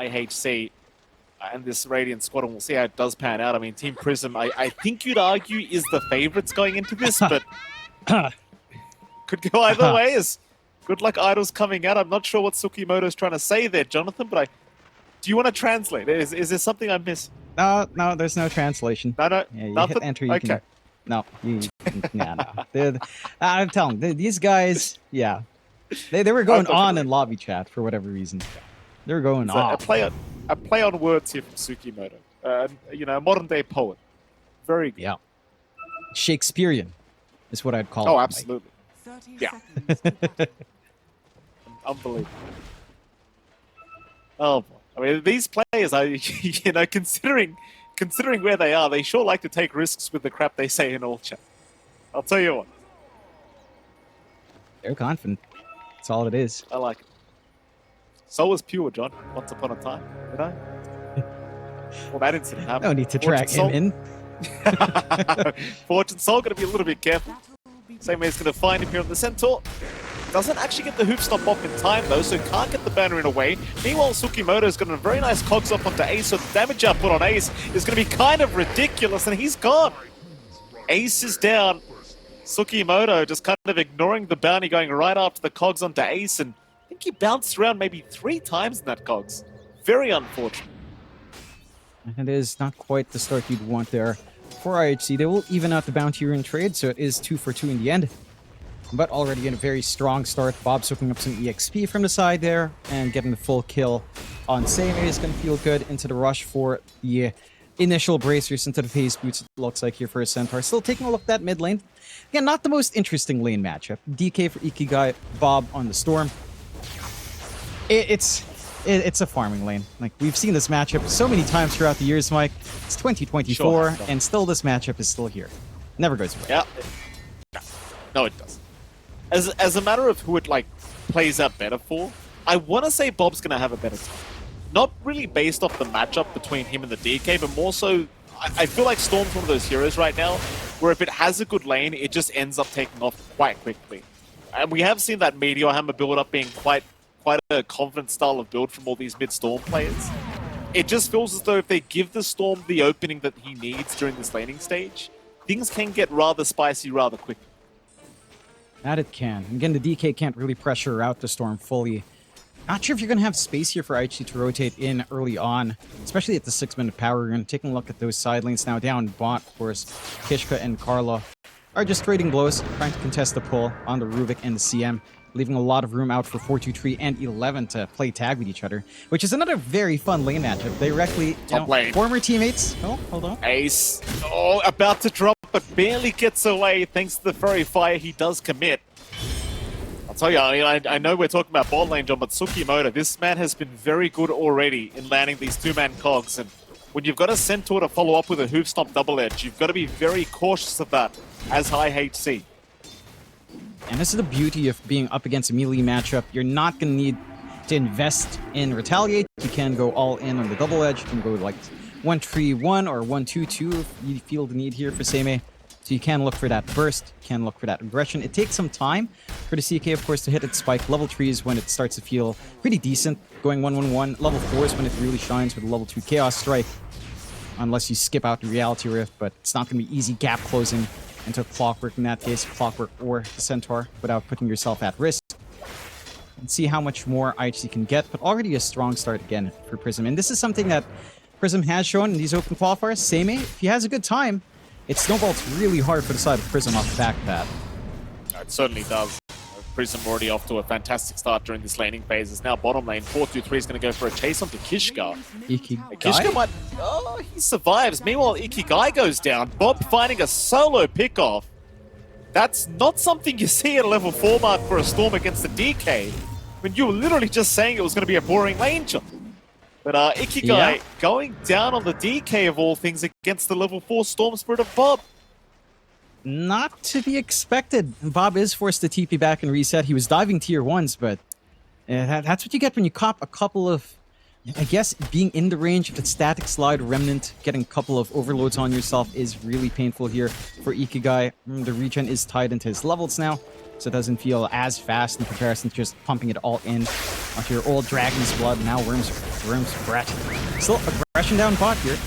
IHC and this Radiant squad, and we'll see how it does pan out. I mean, Team PRISM, I think you'd argue, is the favorites going into this, but could go either way. As good luck Idol's coming out. I'm not sure what Tsukimoto's trying to say there, Jonathan, but do you want to translate? Is there something I missed? No, there's no translation. No, yeah, you nothing? hit enter, you okay. can... No, no. I'm telling you, these guys, yeah. They were going on in lobby chat for whatever reason. They were going on. A play on words here from Tsukimoto. You know, a modern day poet. Very good. Yeah. Shakespearean is what I'd call it. Oh, absolutely. Yeah. Unbelievable. Oh boy. I mean, these players are, you know, considering where they are, they sure like to take risks with the crap they say in all chat. I'll tell you what. They're confident. That's all it is. I like it. So was Pure, John, once upon a time, you know? Well, that incident happened. No need to track him in. Fortune Soul going to be a little bit careful. Same way he's going to find him here on the Centaur. Doesn't actually get the hoop stop off in time, though, so can't get the banner in away. Meanwhile, Tsukimoto's got a very nice cogs up onto Ace, so the damage output on Ace is going to be kind of ridiculous, and he's gone. Ace is down. Tsukimoto just kind of ignoring the bounty, going right after the cogs onto Ace, and I think he bounced around maybe 3 times in that cogs. Very unfortunate. It is not quite the start you'd want there for IHC. They will even out the bounty here in trade, so it is 2 for 2 in the end. But already in a very strong start. Bob soaking up some EXP from the side there and getting the full kill on Same is going to feel good into the rush for the initial bracers into the phase boots, it looks like here for a Centaur. Still taking a look at that mid lane. Again, not the most interesting lane matchup. DK for Ikigai, Bob on the Storm. It's a farming lane. Like, we've seen this matchup so many times throughout the years, Mike. It's 2024, and still this matchup is still here. Never goes away. Yeah. No, it doesn't. As a matter of who it, like, plays out better for, I want to say Bob's going to have a better time. Not really based off the matchup between him and the DK, but more so, I feel like Storm's one of those heroes right now, where if it has a good lane, it just ends up taking off quite quickly. And we have seen that Meteor Hammer build-up being quite a confident style of build from all these mid-Storm players. It just feels as though if they give the Storm the opening that he needs during this laning stage, things can get rather spicy rather quickly. That it can. Again, the DK can't really pressure out the Storm fully. Not sure if you're going to have space here for IHC to rotate in early on, especially at the 6-minute power run. Taking a look at those side lanes now down bot, of course. Kishka and Carla are just trading blows, trying to contest the pull on the Ruvik and the CM, leaving a lot of room out for 4-2-3 and 11 to play tag with each other, which is another very fun lane matchup. Directly, former teammates. Oh, hold on. Ace, about to drop, but barely gets away thanks to the Furry Fire. He does commit. I'll tell you, I know we're talking about bot lane, John, but Tsukimoto, this man has been very good already in landing these 2-man cogs, and when you've got a Centaur to follow up with a Hoof Stomp double edge, you've got to be very cautious of that as IHC. And this is the beauty of being up against a melee matchup. You're not going to need to invest in Retaliate. You can go all in on the double edge. You can go like 1-3-1 or 1-2-2 if you feel the need here for Seimei. So you can look for that burst, you can look for that aggression. It takes some time for the CK, of course, to hit its spike. Level 3 is when it starts to feel pretty decent, going 1-1-1. Level 4 is when it really shines with a level 2 Chaos Strike, unless you skip out the Reality Rift, but it's not going to be easy gap closing into Clockwork in that case, Clockwork or the Centaur, without putting yourself at risk. And see how much more IHC can get, but already a strong start again for PRISM. And this is something that PRISM has shown in these Open Qualifiers. Seimei, if he has a good time, it snowballs really hard for the side of PRISM off the back of that. It certainly does. PRISM already off to a fantastic start during this laning phase. It's now bottom lane. 4-2-3 is going to go for a chase onto Kishka. Ikigai? Kishka might... Oh, he survives. Meanwhile, Ikigai goes down. Bob finding a solo pickoff. That's not something you see at a level 4 mark for a Storm against the DK. I mean, you were literally just saying it was going to be a boring lane jump. But Ikigai going down on the DK of all things against the level 4 Storm Spirit of Bob. Not to be expected. Bob is forced to TP back and reset. He was diving tier 1s, but that's what you get when you cop a couple of, I guess, being in the range of the static slide remnant, getting a couple of overloads on yourself is really painful here for Ikigai. The regen is tied into his levels now, so it doesn't feel as fast in comparison to just pumping it all in onto your old Dragon's Blood. Now Worm's Worm's Brett. Still aggression down bot here.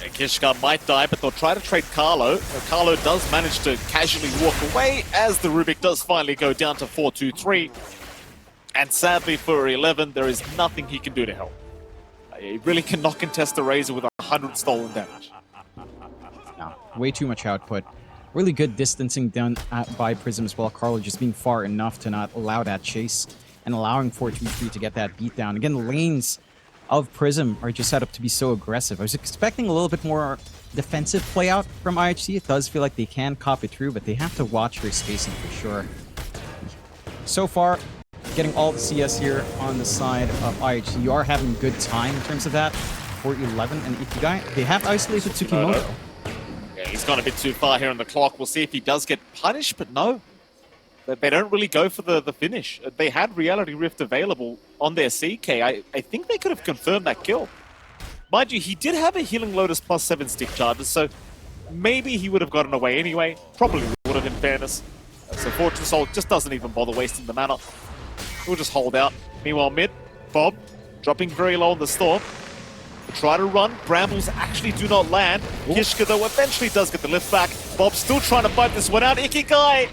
And Kishka might die, but they'll try to trade Carlo. Carlo does manage to casually walk away as the Rubik does finally go down to 4-2-3. And sadly for 11, there is nothing he can do to help. He really cannot contest the Razor with 100 stolen damage. No, way too much output. Really good distancing done by PRISM as well. Carlo just being far enough to not allow that chase and allowing 4-2-3 to get that beat down. Again, the lanes of PRISM are just set up to be so aggressive. I was expecting a little bit more defensive play out from IHC. It does feel like they can copy through, but they have to watch their spacing for sure. So far, getting all the CS here on the side of IHC. You are having good time in terms of that for 11 and Ikigai. They have isolated Tsukimoto. Yeah, he's gone a bit too far here on the clock. We'll see if he does get punished, but no. They don't really go for the finish. They had Reality Rift available on their CK. I think they could have confirmed that kill. Mind you, he did have a Healing Lotus plus 7 stick charges, so maybe he would have gotten away anyway. Probably would have, in fairness. So Fortune Soul just doesn't even bother wasting the mana. We'll just hold out. Meanwhile, mid, Bob dropping very low on the storm. Try to run. Brambles actually do not land. Kishka, though, eventually does get the lift back. Bob still trying to fight this one out. Ikigai!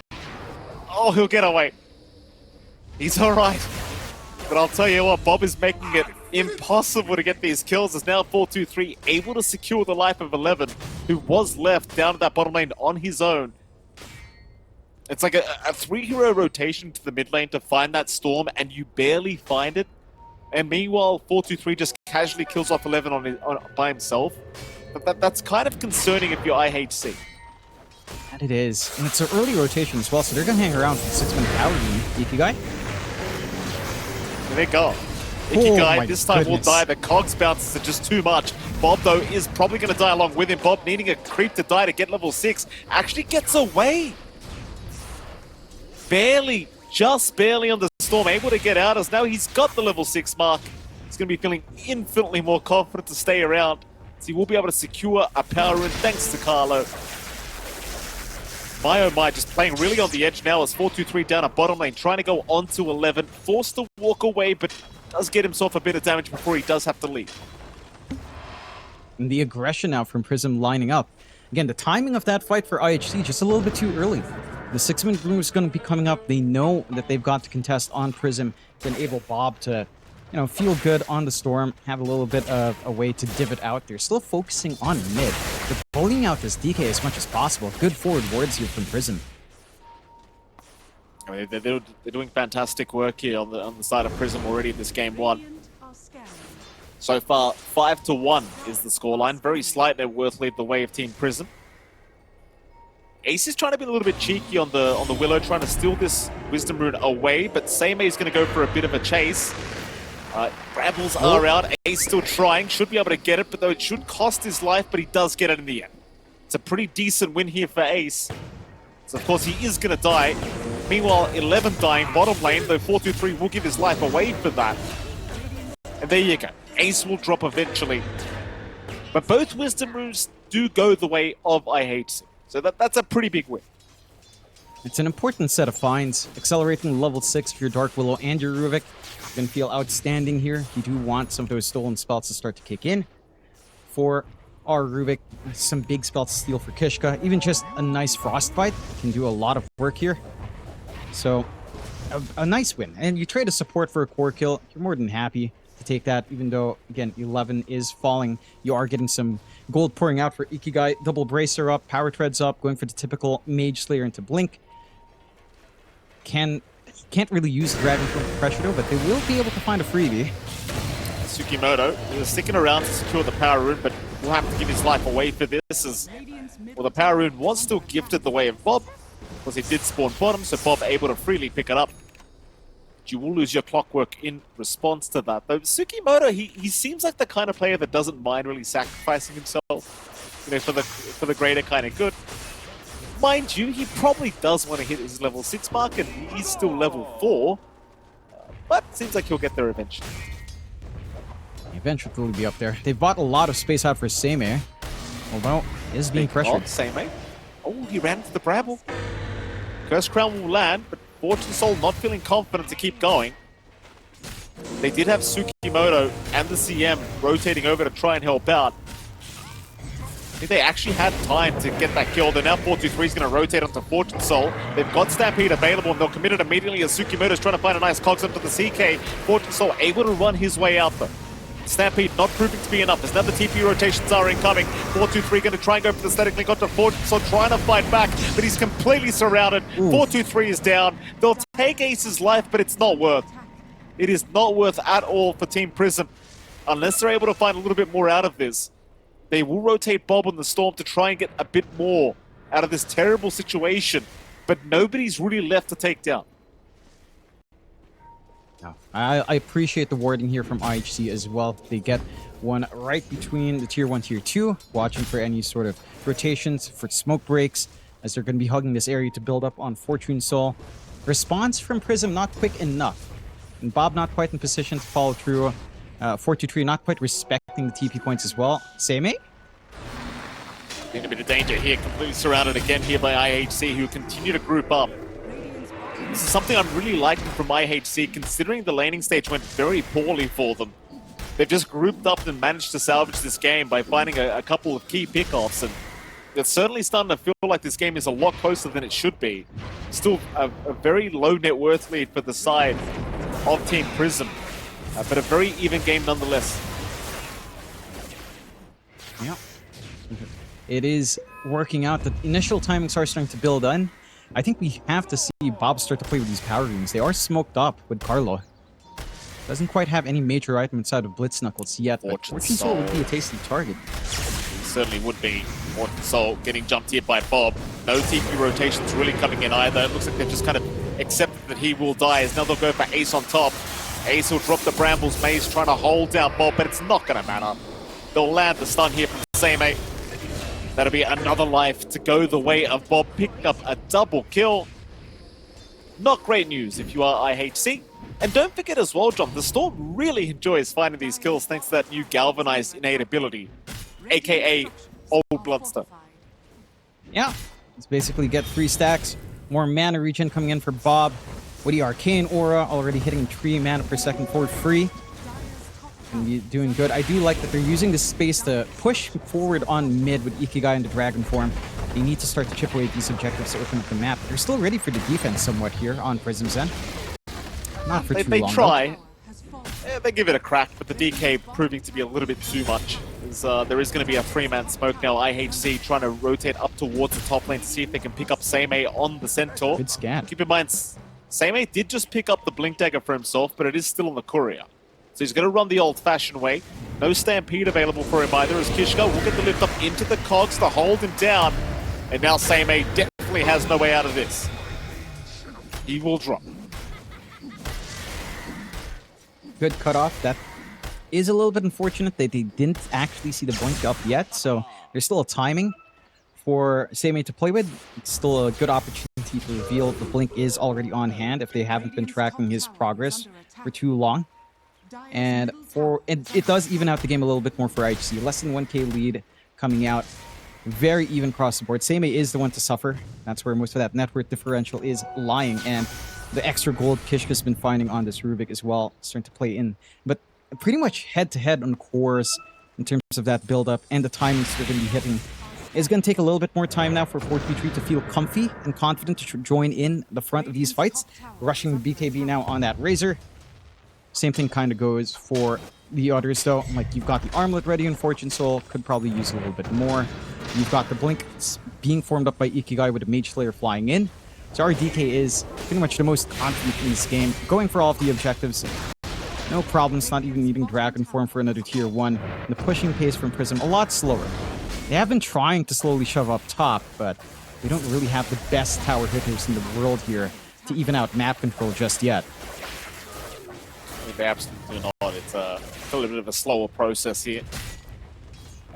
Oh, he'll get away. He's alright. But I'll tell you what, Bob is making it impossible to get these kills. It's now 4-2-3, able to secure the life of 11, who was left down at that bottom lane on his own. It's like a 3-hero rotation to the mid lane to find that storm, and you barely find it. And meanwhile, 4-2-3 just casually kills off 11 by himself. But that's kind of concerning if you're IHC. And it is. And it's an early rotation as well, so they're going to hang around for the 6-minute power game. Ikigai? There they go. Ikigai this time will die. The cogs bounces are just too much. Bob, though, is probably going to die along with him. Bob needing a creep to die to get level 6. Actually gets away. Barely, just barely on the storm, able to get out as now he's got the level 6 mark. He's going to be feeling infinitely more confident to stay around. So he will be able to secure a power rune thanks to Carlo. My oh my, just playing really on the edge now as 4-2-3 down a bottom lane, trying to go on to 11, forced to walk away, but does get himself a bit of damage before he does have to leave. And the aggression now from PRISM lining up. Again, the timing of that fight for IHC just a little bit too early. The 6-minute bloom is going to be coming up. They know that they've got to contest on PRISM to enable Bob to, you know, feel good on the storm, have a little bit of a way to divot out. They're still focusing on mid. They're bullying out this DK as much as possible. Good forward wards here from PRISM. I mean, they're doing fantastic work here on the side of PRISM already in this game 1. So far, 5-1 is the scoreline. Very slight net worth lead the way of Team PRISM. Ace is trying to be a little bit cheeky on the Willow, trying to steal this Wisdom Rune away, but Seimei is going to go for a bit of a chase. Brambles are out. Ace still trying, should be able to get it, but though it should cost his life, but he does get it in the end. It's a pretty decent win here for Ace. So of course he is going to die. Meanwhile, 11 dying bottom lane, though 4-2-3 will give his life away for that. And there you go. Ace will drop eventually. But both Wisdom Runes do go the way of IHC. So that's a pretty big win. It's an important set of finds. Accelerating level 6 for your Dark Willow and your Ruvik. You're going to feel outstanding here. You do want some of those stolen spells to start to kick in. For our Ruvik, some big spells to steal for Kishka. Even just a nice Frostbite can do a lot of work here. So, a nice win. And you trade a support for a core kill. You're more than happy to take that, even though, again, 11 is falling. You are getting some gold pouring out for Ikigai. Double Bracer up, Power Treads up, going for the typical Mage Slayer into Blink. Can't really use the Dragon Pressure though, but they will be able to find a freebie. Tsukimoto is sticking around to secure the Power Rune, but will have to give his life away for this as, well, the Power Rune was still gifted the way of Bob, because he did spawn bottom, so Bob able to freely pick it up. You will lose your clockwork in response to that. Though Tsukimoto, he seems like the kind of player that doesn't mind really sacrificing himself, you know, for the greater kind of good. Mind you, he probably does want to hit his level 6 mark, and he's still level 4. But seems like he'll get there eventually. Eventually will be up there. They've bought a lot of space out for Seimei, although he is being pressured. Seimei. Oh, he ran into the Bramble. Curse Crown will land, but Fortune Soul not feeling confident to keep going. They did have Tsukimoto and the CM rotating over to try and help out. I think they actually had time to get that kill. Though now 423 is going to rotate onto Fortune Soul. They've got Stampede available and they'll commit it immediately as Tsukimoto is trying to find a nice cogs onto the CK. Fortune Soul able to run his way out though. Stampede not proving to be enough as now the TP rotations are incoming. 423 going to try and go for the static link onto Fortune Soul, trying to fight back, but he's completely surrounded. 423 is down. They'll take Ace's life, but it's not worth. It is not worth at all for Team PRISM unless they're able to find a little bit more out of this. They will rotate Bob on the Storm to try and get a bit more out of this terrible situation, but nobody's really left to take down. I appreciate the warding here from IHC as well. They get one right between the Tier 1, Tier 2, watching for any sort of rotations, for smoke breaks, as they're going to be hugging this area to build up on Fortune Soul. Response from PRISM not quick enough. And Bob not quite in position to follow through. 423 not quite respecting the TP points as well. Seimei? In a bit of danger here, completely surrounded again here by IHC, who continue to group up. This is something I'm really liking from IHC, considering the laning stage went very poorly for them. They've just grouped up and managed to salvage this game by finding a couple of key pickoffs, and it's certainly starting to feel like this game is a lot closer than it should be. Still a very low net worth lead for the side of Team PRISM, but a very even game nonetheless. Yeah. It is working out. The initial timings are starting to build in. I think we have to see Bob start to play with these power rings. They are smoked up with Carlo. Doesn't quite have any major item inside of Blitz Knuckles yet, but Fortune Soul would be a tasty target. Certainly would be. Fortune Soul getting jumped here by Bob. No TP rotations really coming in either. It looks like they've just kind of accepted that he will die, as now they'll go for Ace on top. Ace will drop the Brambles Maze, trying to hold down Bob, but it's not going to matter. They'll land the stun here from Seimei. That'll be another life to go the way of Bob, picking up a double kill. Not great news if you are IHC. And don't forget as well, John, the Storm really enjoys finding these kills thanks to that new Galvanized innate ability, aka Old Bloodstone. Yeah, let's basically get 3 stacks. More mana regen coming in for Bob. With the Arcane Aura already hitting 3 mana per second for free. Gonna be doing good. I do like that they're using this space to push forward on mid with Ikigai into Dragon form. They need to start to chip away at these objectives to open up the map. They're still ready for the defense somewhat here on PRISM's end. Not for too long. They try. Yeah, they give it a crack, but the DK proving to be a little bit too much. There is going to be a 3-man smoke now. IHC trying to rotate up towards the top lane to see if they can pick up Seimei on the Centaur. Good scan. Keep in mind, Seimei did just pick up the Blink Dagger for himself, but it is still on the Courier. So he's going to run the old-fashioned way. No Stampede available for him either, as Kishka will get the lift up into the cogs to hold him down. And now Seimei definitely has no way out of this. He will drop. Good cutoff. That is a little bit unfortunate that they didn't actually see the blink up yet, so there's still a timing for Seimei to play with. It's still a good opportunity to reveal the blink is already on hand if they haven't been tracking his progress for too long. And it does even out the game a little bit more for IHC. Less than 1k lead coming out. Very even across the board. Seimei is the one to suffer. That's where most of that net worth differential is lying. And the extra gold Kishka's been finding on this Rubik as well, starting to play in. But pretty much head-to-head on cores in terms of that build-up and the timings they're going to be hitting. It's going to take a little bit more time now for 433 to feel comfy and confident to join in the front of these fights. Rushing BKB now on that Razor. Same thing kind of goes for the others, though. Like, you've got the Armlet ready in Fortune Soul. Could probably use a little bit more. You've got the Blink being formed up by Ikigai with a Mage Slayer flying in. So our DK is pretty much the most confident in this game. Going for all of the objectives. No problems, not even needing Dragon form for another tier 1. The pushing pace from PRISM, a lot slower. They have been trying to slowly shove up top, but they don't really have the best tower hitters in the world here to even out map control just yet. They absolutely do not. It's a little bit of a slower process here.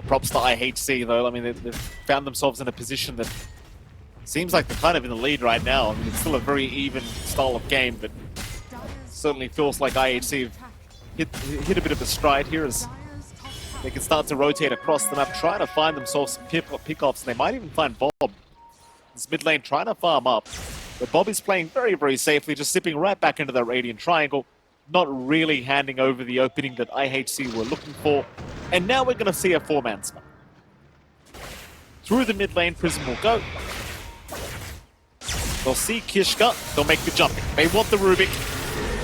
Props to IHC, though. I mean, they've found themselves in a position that seems like they're kind of in the lead right now. I mean, it's still a very even style of game, but certainly feels like IHC hit a bit of a stride here as they can start to rotate across the map, trying to find themselves some pickoffs. They might even find Bob. This mid lane trying to farm up, but Bob is playing very, very safely, just sipping right back into that Radiant Triangle. not really handing over the opening that IHC were looking for. And now we're going to see a 4-man smoke. Through the mid lane, Prism will go. They'll see Kishka, they'll make the jumping. They want the Rubik.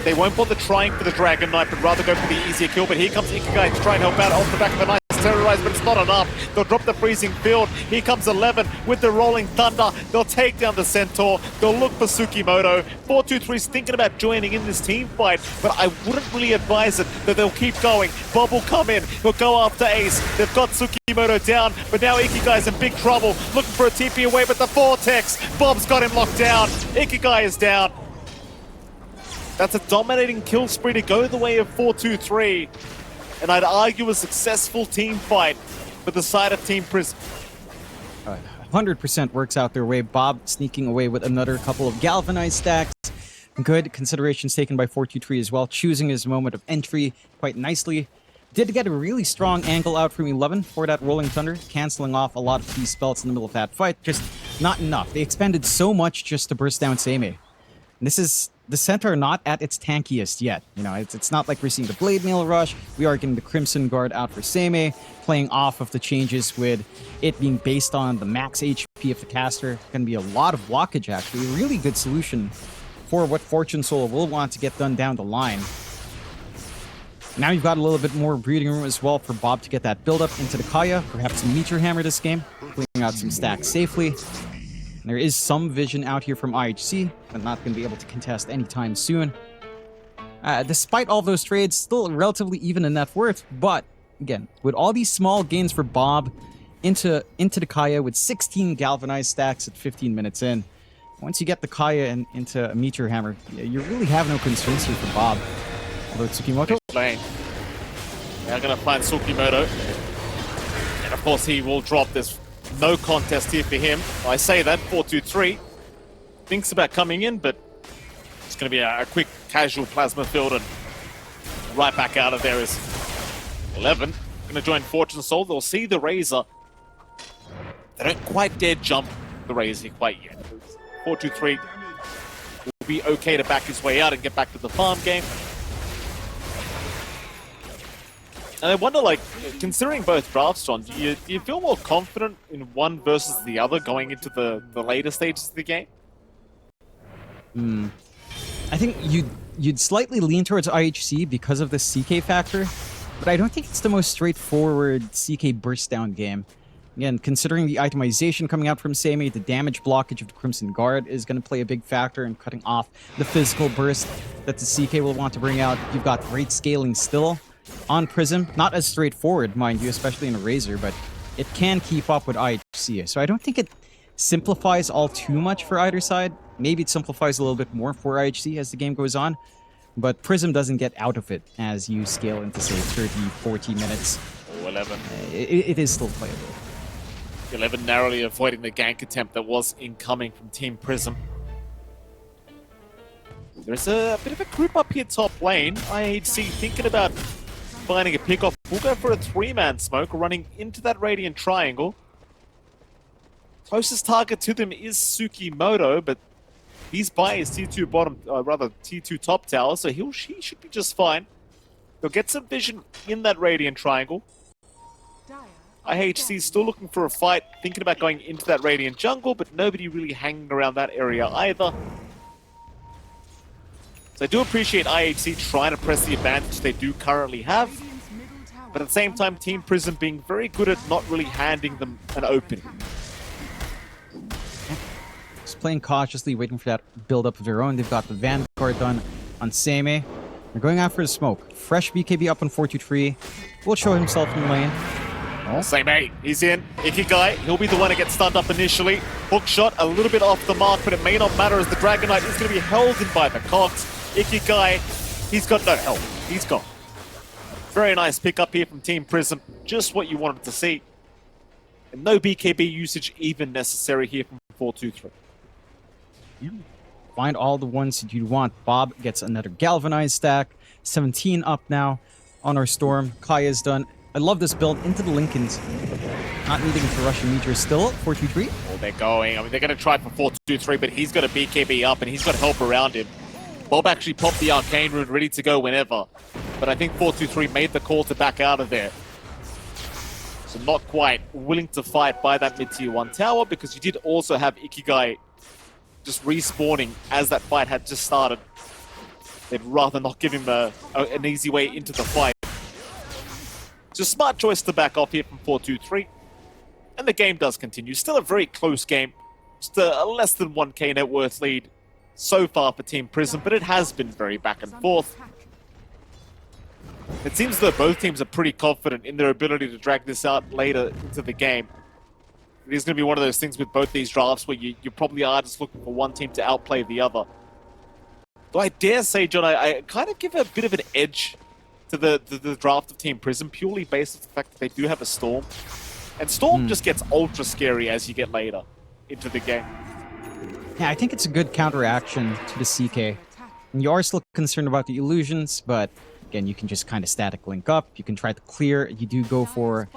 They won't bother trying for the Dragon Knight, but rather go for the easier kill. But here comes Ikigai to try and help out off the back of a nice terrorize, but it's not enough. They'll drop the freezing field. Here comes 11 with the rolling thunder. They'll take down the Centaur. They'll look for Tsukimoto. 423's thinking about joining in this team fight, but I wouldn't really advise it that they'll keep going. Bob will come in. He'll go after Ace. They've got Tsukimoto down, but now Ikigai's in big trouble. Looking for a TP away, but the Vortex. Bob's got him locked down. Ikigai is down. That's a dominating kill spree to go the way of 423. And I'd argue a successful team fight for the side of Team Prism. 100% works out their way. Bob sneaking away with another couple of galvanized stacks. Good considerations taken by 423 as well, choosing his moment of entry quite nicely. Did get a really strong angle out from 11 for that Rolling Thunder, canceling off a lot of key spells in the middle of that fight. Just not enough. They expended so much just to burst down Seimei. And this is the center not at its tankiest yet. You know, it's not like we're seeing the Blade Mail Rush. We are getting the Crimson Guard out for Seimei, playing off of the changes with it being based on the max HP of the caster. Going to be a lot of blockage, actually. A really good solution for what Fortune Soul will want to get done down the line. Now you've got a little bit more breathing room as well for Bob to get that build-up into the Kaya, perhaps a Meteor Hammer this game, clearing out some stacks safely. There is some vision out here from IHC, but not going to be able to contest anytime soon. Despite all those trades, still relatively even in net worth, but again, with all these small gains for Bob into the Kaya with 16 galvanized stacks at 15 minutes in, once you get the Kaya and into a Meteor Hammer, you really have no concerns here for Bob. Although Tsukimoto... Lane. They're going to find Tsukimoto. And of course he will drop this. No contest here for him. I say that, 423. Thinks about coming in, but it's going to be a quick casual plasma field and right back out of there is 11. Going to join Fortune Soul. They'll see the Razor. They don't quite dare jump the Razor quite yet. 423 will be okay to back his way out and get back to the farm game. And I wonder, like, considering both drafts, John, do you feel more confident in one versus the other going into the later stages of the game? I think you'd slightly lean towards IHC because of the CK factor, but I don't think it's the most straightforward CK burst down game. Again, considering the itemization coming out from Seimei, the damage blockage of the Crimson Guard is going to play a big factor in cutting off the physical burst that the CK will want to bring out. You've got great scaling still on Prism, not as straightforward, mind you, especially in a Razor, but it can keep up with IHC. So I don't think it simplifies all too much for either side. Maybe it simplifies a little bit more for IHC as the game goes on, but Prism doesn't get out of it as you scale into, say, 30, 40 minutes. Oh, 11. It is still playable. 11 narrowly avoiding the gank attempt that was incoming from Team Prism. There's a bit of a group up here top lane. IHC thinking about finding a pick-off. We'll go for a 3-man smoke, running into that Radiant Triangle. Closest target to them is Tsukimoto, but he's by his T2 bottom, T2 top tower, so he should be just fine. They'll get some vision in that Radiant Triangle. IHC still looking for a fight, thinking about going into that Radiant jungle, but nobody really hanging around that area either. So I do appreciate IHC trying to press the advantage they do currently have, but at the same time, Team Prism being very good at not really handing them an opening. Just playing cautiously, waiting for that build-up of their own. They've got the Vanguard done on Seimei. They're going after the smoke. Fresh BKB up on 423. Will show himself in the lane. Oh. Seimei, he's in. Ikigai, he'll be the one to get stunned up initially. Hook shot, a little bit off the mark, but it may not matter as the Dragon Knight is going to be held in by the Cox. Ikigai, he's got no help. He's gone. Very nice pick up here from Team Prism. Just what you wanted to see. And no BKB usage even necessary here from 423. Yeah. Find all the ones that you want. Bob gets another galvanized stack. 17 up now on our Storm. Kaya's done. I love this build into the Lincolns. Not needing to rush a Meteor still. 423. Oh, they're going. I mean, they're going to try for 423, but he's got a BKB up and he's got help around him. Bob actually popped the Arcane Rune ready to go whenever. But I think 423 made the call to back out of there. So not quite willing to fight by that mid-tier 1 tower, because you did also have Ikigai just respawning as that fight had just started. They'd rather not give him an easy way into the fight. It's a smart choice to back off here from 423. And the game does continue. Still a very close game. Just a less than 1k net worth lead so far for Team PRISM, but it has been very back and forth. It seems that both teams are pretty confident in their ability to drag this out later into the game. It is going to be one of those things with both these drafts where you probably are just looking for one team to outplay the other. Though I dare say, John, I kind of give a bit of an edge to the draft of Team PRISM, purely based on the fact that they do have a Storm. And Storm just gets ultra scary as you get later into the game. Yeah, I think it's a good counteraction to the CK. And you are still concerned about the illusions, but again, you can just kind of static link up. You can try to clear. You do go for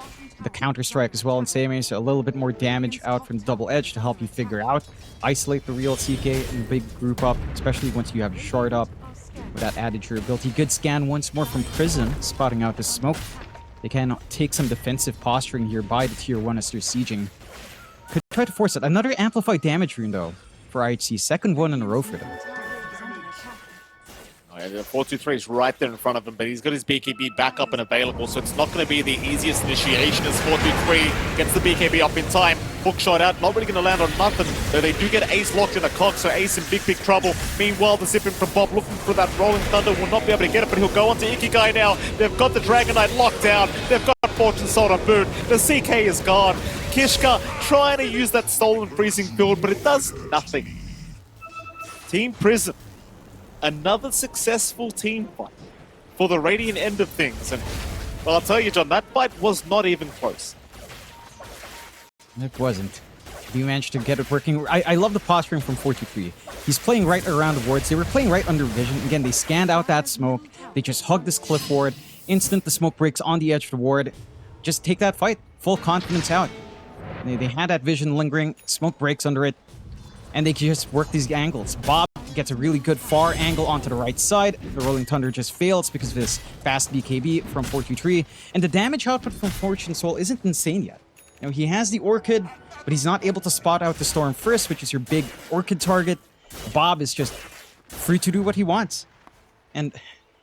the counter-strike as well in Seimei, so a little bit more damage out from the double edge to help you figure out. Isolate the real CK in the big group up, especially once you have your shard up with that added durability. Good scan once more from PRISM, spotting out the smoke. They can take some defensive posturing here by the tier 1 as they're sieging. Could try to force it. Another amplified damage rune though for IHC. Second one in a row for them. The 423 is right there in front of him, but he's got his BKB back up and available, so it's not going to be the easiest initiation as 423 gets the BKB up in time. Hook shot out, not really going to land on nothing, though they do get Ace locked in a cock, so Ace in big trouble. Meanwhile, the zipping from Bob looking for that Rolling Thunder will not be able to get it, but he'll go on to Ikigai now. They've got the Dragon Knight locked down. They've got Fortune Sword on boot. The CK is gone. Kishka trying to use that stolen freezing field, but it does nothing. Team PRISM. Another successful team fight for the Radiant end of things. And, well, I'll tell you, John, that fight was not even close. It wasn't. You managed to get it working. I love the posturing from 423. He's playing right around the wards. They were playing right under vision. Again, they scanned out that smoke. They just hugged this cliff ward. Instant the smoke breaks on the edge of the ward. Just take that fight. Full confidence out. They had that vision lingering. Smoke breaks under it. And they just work these angles. Bob gets a really good far angle onto the right side. The Rolling Thunder just fails because of his fast BKB from 423. And the damage output from Fortune Soul isn't insane yet. You know, he has the Orchid, but he's not able to spot out the Storm first, which is your big Orchid target. Bob is just free to do what he wants. And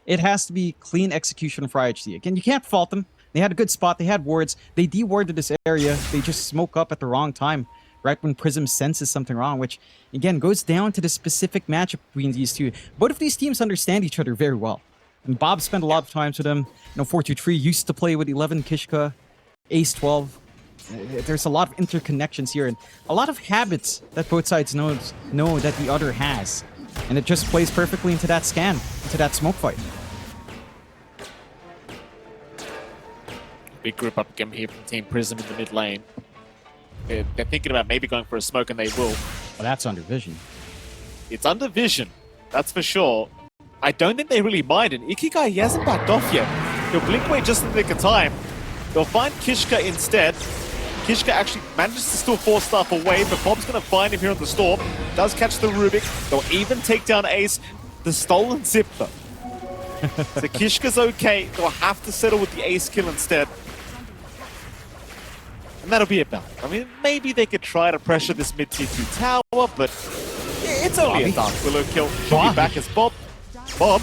it has to be clean execution for IHC. Again, you can't fault them. They had a good spot. They had wards. They de-warded this area. They just smoke up at the wrong time, right when PRISM senses something wrong, which, again, goes down to the specific matchup between these two. Both of these teams understand each other very well. And Bob spent a lot of times with them. You know, 423 used to play with 11 Kishka, Ace 12. There's a lot of interconnections here, and a lot of habits that both sides know that the other has. And it just plays perfectly into that scan, into that smoke fight. Big group up again here from Team PRISM in the mid lane. They're thinking about maybe going for a smoke, and they will. Well, that's under vision. It's under vision, that's for sure. I don't think they really mind, and Ikigai, he hasn't backed off yet. He'll blink away just in the nick of time. They'll find Kishka instead. Kishka actually manages to still force stuff away, but Bob's going to find him here on the Storm. Does catch the Rubik. They'll even take down Ace. The stolen zip, though. So Kishka's okay. They'll have to settle with the Ace kill instead. And that'll be about it. I mean, maybe they could try to pressure this mid-tier 2 tower, but it's only a Dark Willow kill. Should be back as Bob. Bob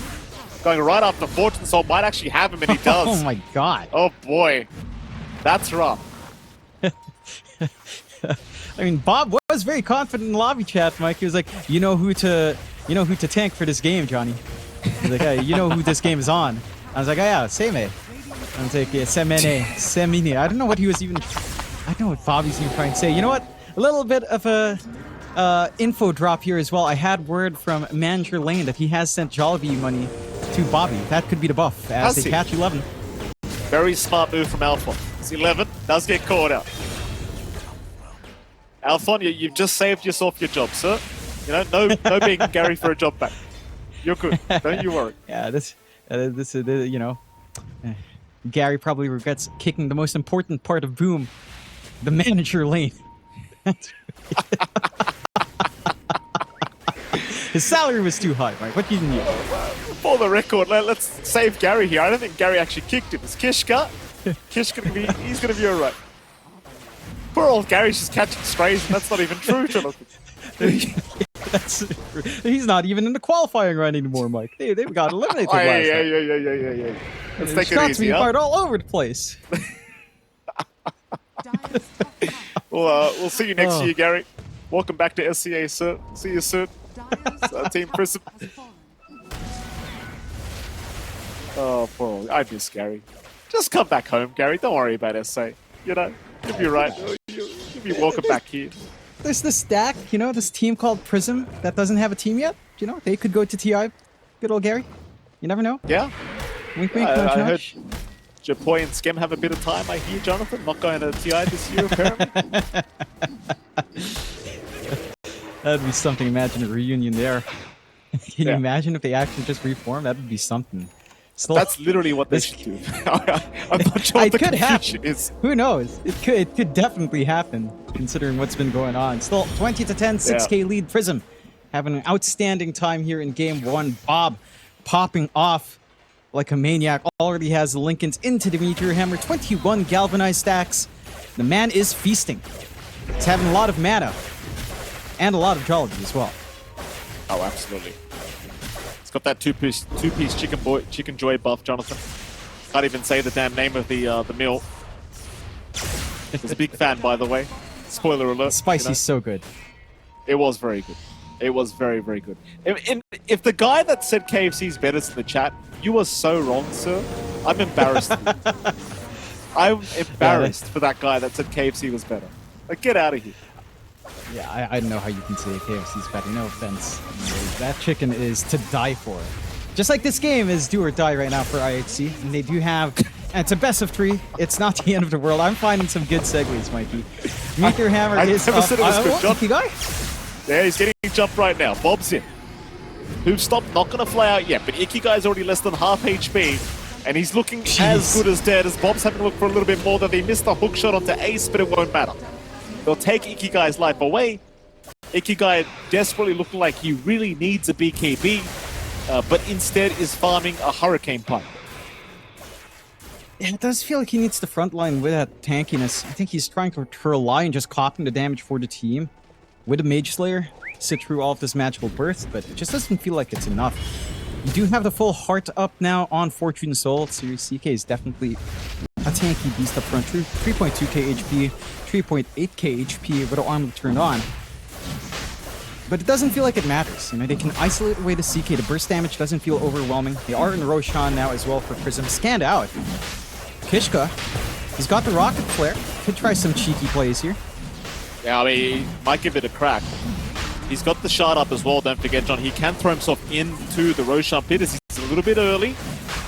going right after Fortune Soul might actually have him, and he does. Oh my god. Oh boy. That's rough. I mean, Bob was very confident in the lobby chat, Mike. He was like, you know who to tank for this game, Johnny. He's like, hey, you know who this game is on. I was like, oh yeah, Seimei. I was like, yeah, Semine. I don't know what he was even... I don't know what Bobby's even trying to say. You know what? A little bit of a info drop here as well. I had word from Manager Lane that he has sent Jollibee money to Bobby. That could be the buff as they catch 11. Very smart move from Alphon. 11 does get caught out. Alphon, you've just saved yourself your job, sir. You know, no being Gary for a job back. You're good. Don't you worry. Yeah, this is, you know, Gary probably regrets kicking the most important part of Boom, the manager lane. His salary was too high, Mike. What do you need? For the record, let's save Gary here. I don't think Gary actually kicked him. It's Kishka. He's gonna be alright. Poor old Gary's just catching strays, and that's not even true, Jonathan. He's not even in the qualifying run anymore, Mike. They've got eliminated last time. Yeah. Let's take it Shots easy, being huh? fired all over the place. We'll see you next year, Gary. Welcome back to SCA, sir. See you soon. Team PRISM. Oh, poor. I miss Gary. Just come back home, Gary. Don't worry about SA. You know, you'll be right. You'll be welcome back here. There's this stack, you know, this team called PRISM that doesn't have a team yet. You know, they could go to TI. Good old Gary. You never know. Yeah. Wink, wink, I nudge, heard nudge. Japoy and Skem have a bit of time, I hear, Jonathan. Not going to TI this year, apparently. That'd be something. Imagine a reunion there. Can you imagine if they actually just reform? That would be something. Still, That's literally what they should do. I'm not sure what the confusion is. Who knows? It could definitely happen, considering what's been going on. Still, 20 to 10, 6K lead. PRISM having an outstanding time here in game one. Bob popping off like a maniac. Already has the Lincolns into the Meteor Hammer. 21 galvanized stacks. The man is feasting. He's having a lot of mana and a lot of geology as well. Oh, absolutely. It's got that two-piece chicken joy buff, Jonathan. Can't even say the damn name of the meal. Was a big fan, by the way. Spoiler alert. Spicy's you know? so good. It was very good. It was very, very good. If the guy that said KFC's better in the chat, you are so wrong, sir. I'm embarrassed. I'm embarrassed for that guy that said KFC was better. Like, get out of here. Yeah, I don't know how you can say KFC's better. No offense. That chicken is to die for. Just like this game is do or die right now for IHC. And they do have... And it's a best of 3. It's not the end of the world. I'm finding some good segues, Mikey. Meteor Hammer is never up. said it was good, John. Guy? Yeah, he's getting jumped right now. Bob's in. Who stopped? Not going to fly out yet, but Ikigai's already less than half HP. And he's looking as good as dead as Bob's having to look for a little bit more. That he missed a hook shot onto Ace, but it won't matter. They'll take Ikigai's life away. Ikigai desperately looking like he really needs a BKB, but instead is farming a Hurricane Pipe. Yeah, it does feel like he needs the front line with that tankiness. I think he's trying to rely on just copying the damage for the team with a Mage Slayer, sit through all of this magical burst, but it just doesn't feel like it's enough. You do have the full heart up now on Fortune Soul, so your CK is definitely a tanky beast up front. 3.2k HP, 3.8k HP with the armor turned on. But it doesn't feel like it matters. You know, they can isolate away the CK. The burst damage doesn't feel overwhelming. They are in Roshan now as well for PRISM. Scanned out. Kishka, he's got the rocket flare. Could try some cheeky plays here. Yeah, I mean, he might give it a crack. He's got the shard up as well, don't forget, John. He can throw himself into the Roshan pit as he's a little bit early.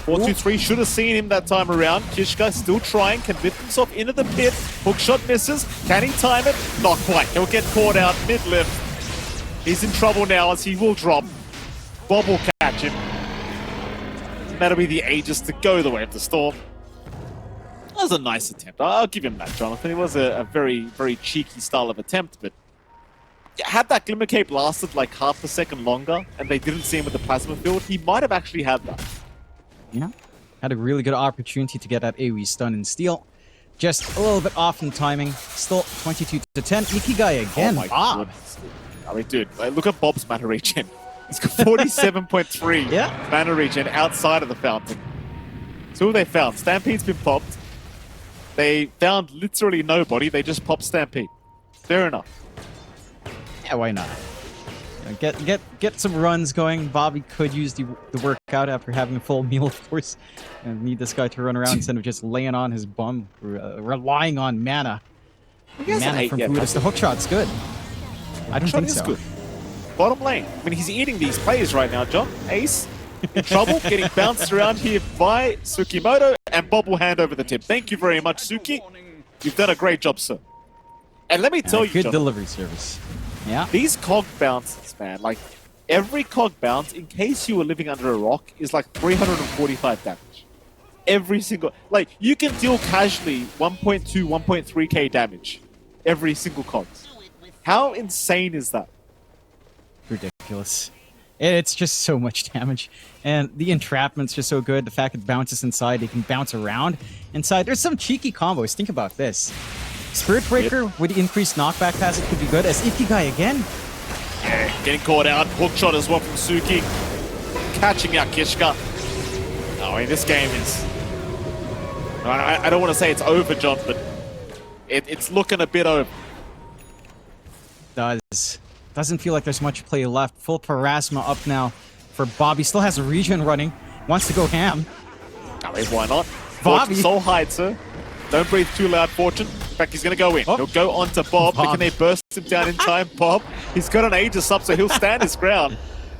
4-2-3 should have seen him that time around. Kishka still trying, can lift himself into the pit. Hookshot misses. Can he time it? Not quite. He'll get caught out mid-lift. He's in trouble now as he will drop. Bob will catch him. That'll be the Aegis to go the way of the Storm. That was a nice attempt. I'll give him that, Jonathan. It was a very, very cheeky style of attempt, but had that Glimmer Cape lasted like half a second longer and they didn't see him with the Plasma Field, he might have actually had that. Yeah, had a really good opportunity to get that AoE stun and steal. Just a little bit off in timing. Still 22 to 10. Ikigai again. Oh my Bob. goodness. I mean, dude, look at Bob's mana regen. He's got 47.3 mana regen outside of the fountain. So who they found? Stampede's been popped. They found literally nobody. They just popped Stampede. Fair enough. Yeah, why not? You know, get some runs going. Bobby could use the workout after having a full meal, of course. And need this guy to run around instead of just laying on his bum, relying on mana. Mana from Buddhist. The hookshot's good. I don't think so. Good. Bottom lane. I mean, he's eating these plays right now, John. Ace in trouble, getting bounced around here by Tsukimoto, and Bob will hand over the tip. Thank you very much, Suki. You've done a great job, sir. And let me tell you, good John, delivery service. Yeah. These cog bounces, man, like every cog bounce, in case you were living under a rock, is like 345 damage. Every single, like you can deal casually 1.2, 1.3k damage every single cog. How insane is that? Ridiculous. It's just so much damage. And the entrapment's just so good. The fact it bounces inside, they can bounce around inside. There's some cheeky combos. Think about this. Spirit Breaker with increased knockback pass, it could be good. As Ikigai again. Yeah, getting caught out. Hook shot as well from Suki. Catching out Kishka. Oh, I mean, this game is... I don't want to say it's over, John, but it's looking a bit over. Doesn't feel like there's much play left. Full Parasma up now for Bobby. Still has a regen running. Wants to go ham. I mean, why not? Bobby. Fortune Soul hides her. Don't breathe too loud, Fortune. In fact, he's going to go in. Oh. He'll go on to Bob. But can they burst him down in time? Bob, he's got an Aegis up, so he'll stand his ground.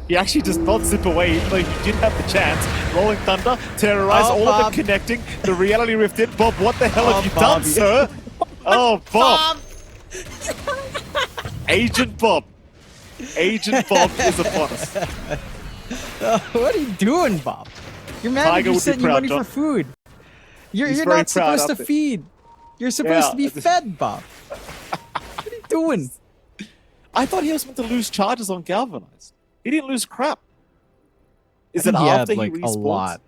He actually does not zip away, even though he did have the chance. Rolling Thunder, Terrorize, all Bob. of them connecting. The Reality Rift in. Bob, what the hell have you Bobby. done, sir? Oh, Bob. Agent Bob. Agent Bob is upon us. What are you doing, Bob? Your Tiger manager would be sent you proud, money John. for food. You're He's not very proud supposed to of it. feed. You're supposed Yeah. to be fed, Bob. What are you doing? I thought he was meant to lose charges on Galvanized. He didn't lose crap. Is I it think he after had, like, he a respawns? lot.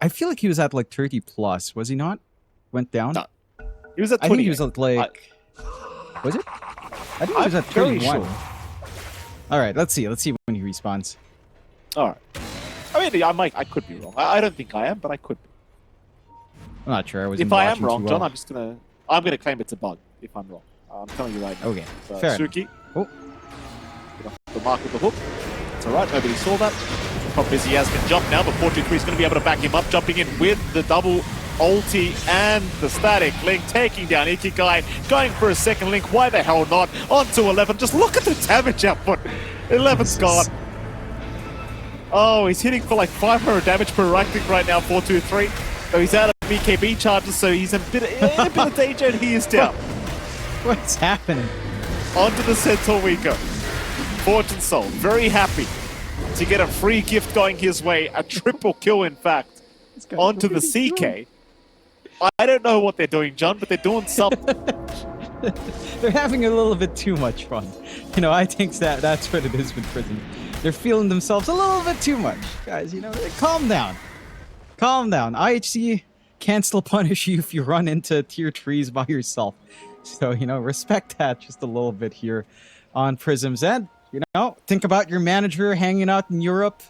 I feel like he was at like 30 plus, was he not? Went down? No. He was at 28. I think he was at like... was it? I think he was I'm at very 31. sure. Alright, let's see. Let's see when he respawns. All right. I mean, I could be wrong. I don't think I am, but I could be. I'm not sure. I wasn't If I am watching wrong, too John, well. I'm gonna claim it's a bug if I'm wrong. I'm telling you right now. Okay, So, fair Suki. Oh. The mark with the hook. It's alright, nobody saw that. Problem is he has been jumped now, but 423 is going to be able to back him up, jumping in with the double ulti and the static link, taking down Ikigai, going for a second link. Why the hell not? On to 11. Just look at the damage output. 11's gone. Oh, he's hitting for like 500 damage per right click right now, 423. So he's out of BKB charges, so he's in a bit of danger, and he is down. What's happening? Onto the Centaur we go. Fortune Soul, very happy to get a free gift going his way. A triple kill, in fact. Onto the CK. I don't know what they're doing, John, but they're doing something. They're having a little bit too much fun. You know, I think that's what it is with PRISM. They're feeling themselves a little bit too much. Guys, you know, calm down. Calm down. IHC can still punish you if you run into tier 3s by yourself. So, you know, respect that just a little bit here on PRISM's end. You know, think about your manager hanging out in Europe.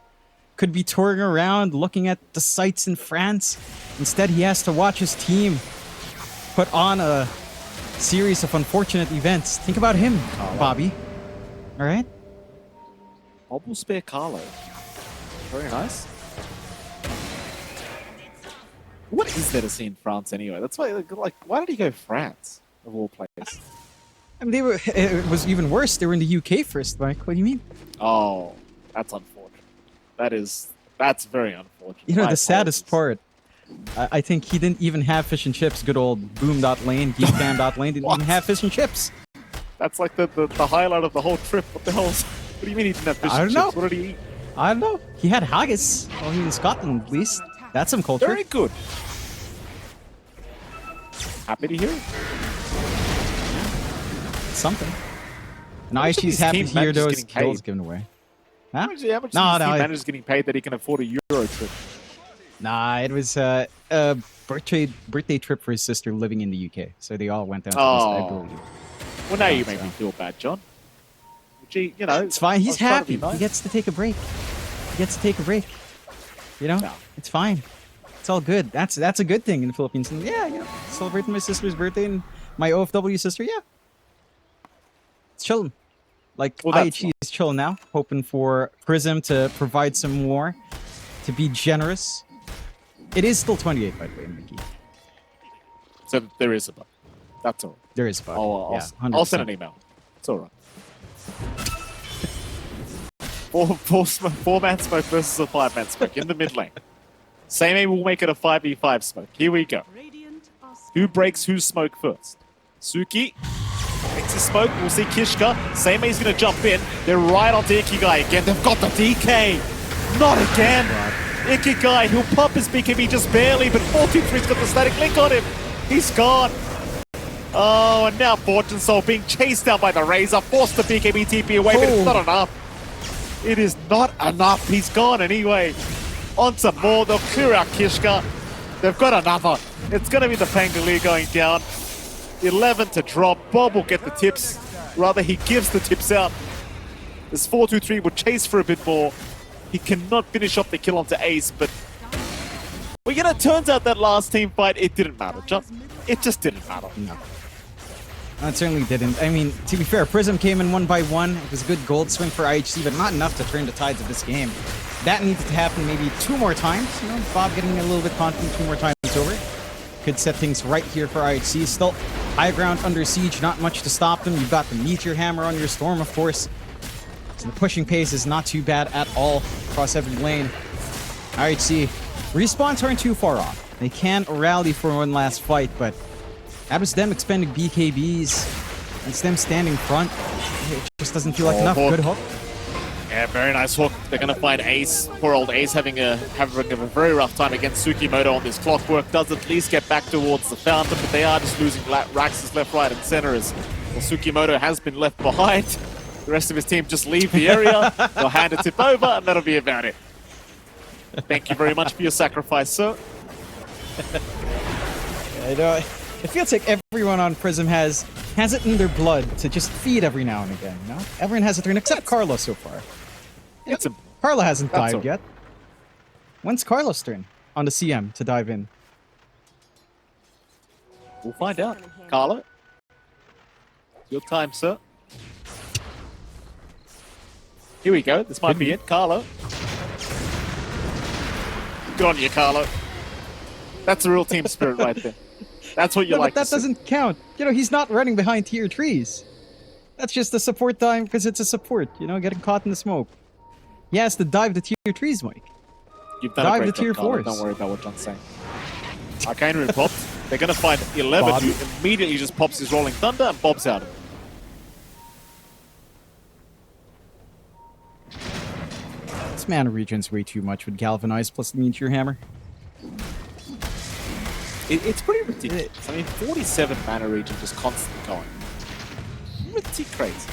Could be touring around, looking at the sights in France. Instead, he has to watch his team put on a series of unfortunate events. Think about him, Bobby. All right? Bob will spare Carlo. Very nice. What is there to see in France anyway? That's why, like, why did he go France, of all places? I mean, it was even worse. They were in the UK first, Mike. What do you mean? Oh, that's unfortunate. That's very unfortunate. You know, My the saddest apologies. part, I think he didn't even have fish and chips. Good old boom.lane, geekfan.lane didn't even have fish and chips. That's like the highlight of the whole trip. What the hell? What do you mean he didn't have fish I and don't know. chips? What did he eat? I don't know. He had haggis. Well, he was in Scotland, at least. That's some culture. Very good. Happy to hear it. Something. And much of IHC's his happy team to hear managers those getting paid? goals given away. Huh? How much No, is no, the manager's getting paid that he can afford a Euro trip? Nah, it was a birthday trip for his sister living in the UK. So they all went down to this, I Oh. believe. Well, now you So- make me feel bad, John. Gee, you know, It's fine. I He's was trying to happy. be nice. He gets to take a break. You know? No. It's fine. It's all good. That's a good thing in the Philippines. And yeah, you know, celebrating my sister's birthday and my OFW sister, yeah. It's chilling. Like, Well, that's IHC is chilling now, hoping for PRISM to provide some more, to be generous. It is still 28, by the way, Mickey. So there is a bug. That's all right. There is a bug. I'll Yeah, send an 100%. email. It's all right. Four-man smoke versus a five-man smoke in the mid lane. Same aim will make it a 5v5 smoke. Here we go. Who breaks whose smoke first? Suki makes his smoke. We'll see Kishka. Same aim's going to jump in. They're right onto Ikigai again. They've got the DK. Not again. Ikigai, he'll pop his BKB just barely, but 423's got the static link on him. He's gone. Oh, and now Fortune Soul being chased down by the Razor, forced the BKB TP away, but it's not enough. It is not enough. He's gone anyway. On some more. They'll clear out Kishka. They've got another. It's going to be the Pangolier going down. 11 to drop. Bob will get the tips. Rather, he gives the tips out. This 4-2-3 will chase for a bit more. He cannot finish off the kill onto Ace, but it turns out that last team fight, it didn't matter, John. It just didn't matter. No. It certainly didn't. I mean, to be fair, PRISM came in 1 by 1. It was a good gold swing for IHC, but not enough to turn the tides of this game. That needed to happen maybe 2 more times. You know, Bob getting a little bit confident 2 more times over. Could set things right here for IHC. Still, high ground under siege, not much to stop them. You've got the Meteor Hammer on your Storm, of course. So the pushing pace is not too bad at all across every lane. IHC, respawns aren't too far off. They can rally for one last fight, but that was them expending BKBs. It's them standing front. It just doesn't feel like enough. Good hook. Yeah, very nice hook. They're going to find Ace. Poor old Ace having a very rough time against Tsukimoto on this clockwork. Does at least get back towards the fountain, but they are just losing Rax's left, right, and center as Tsukimoto has been left behind. The rest of his team just leave the area. They'll hand a tip over, and that'll be about it. Thank you very much for your sacrifice, sir. I know. It feels like everyone on PRISM has it in their blood to just feed every now and again, you know? Everyone has a turn, except Carlos so far. Carla hasn't dived yet. When's Carlos' turn on the CM to dive in? We'll find out. Carlo? Your time, sir. Here we go. This might be it. Carlo. Good on you, Carlo. That's a real team spirit right there. That's what you like but that doesn't count. You know, he's not running behind tier 3s. That's just a support time because it's a support, you know, getting caught in the smoke. He has to dive the tier 3s, Mike. You've done a great job, Carlo. Don't worry about what John's saying. Arcane popped. They're going to find 11, Bob, who immediately just pops his Rolling Thunder and Bob's out of it. This mana regen's way too much with Galvanize plus the Meteor Hammer. It's pretty ridiculous. I mean, 47 mana regen just constantly going. Pretty crazy.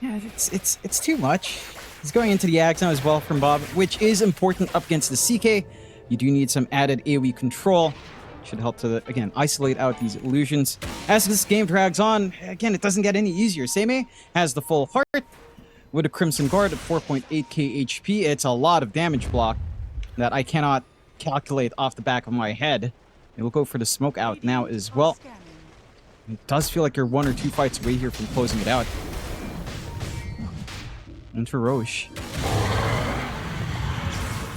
Yeah, it's too much. He's going into the Axe now as well from Bob, which is important up against the CK. You do need some added AoE control. Should help to, again, isolate out these illusions. As this game drags on, again, it doesn't get any easier. Seimei has the full heart with a Crimson Guard at 4.8k HP. It's a lot of damage block that I cannot calculate off the back of my head. It will go for the smoke out now as well. It does feel like you're 1 or 2 fights away here from closing it out. Into Roche.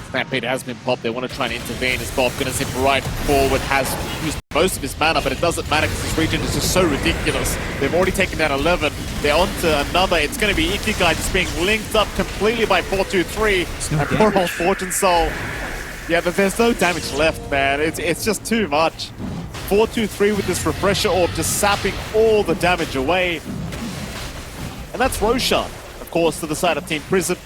Stampede has been popped. They want to try and intervene. Is Bob going to zip right forward? Has used most of his mana, but it doesn't matter because his region is just so ridiculous. They've already taken down 11. They're on to another. It's going to be Ikigai just being linked up completely by 4-2-3. And poor old Fortune Soul. Yeah, but there's no damage left, man. It's just too much. 4-2-3 with this Refresher Orb just sapping all the damage away. And that's Roshan, of course, to the side of Team PRISM.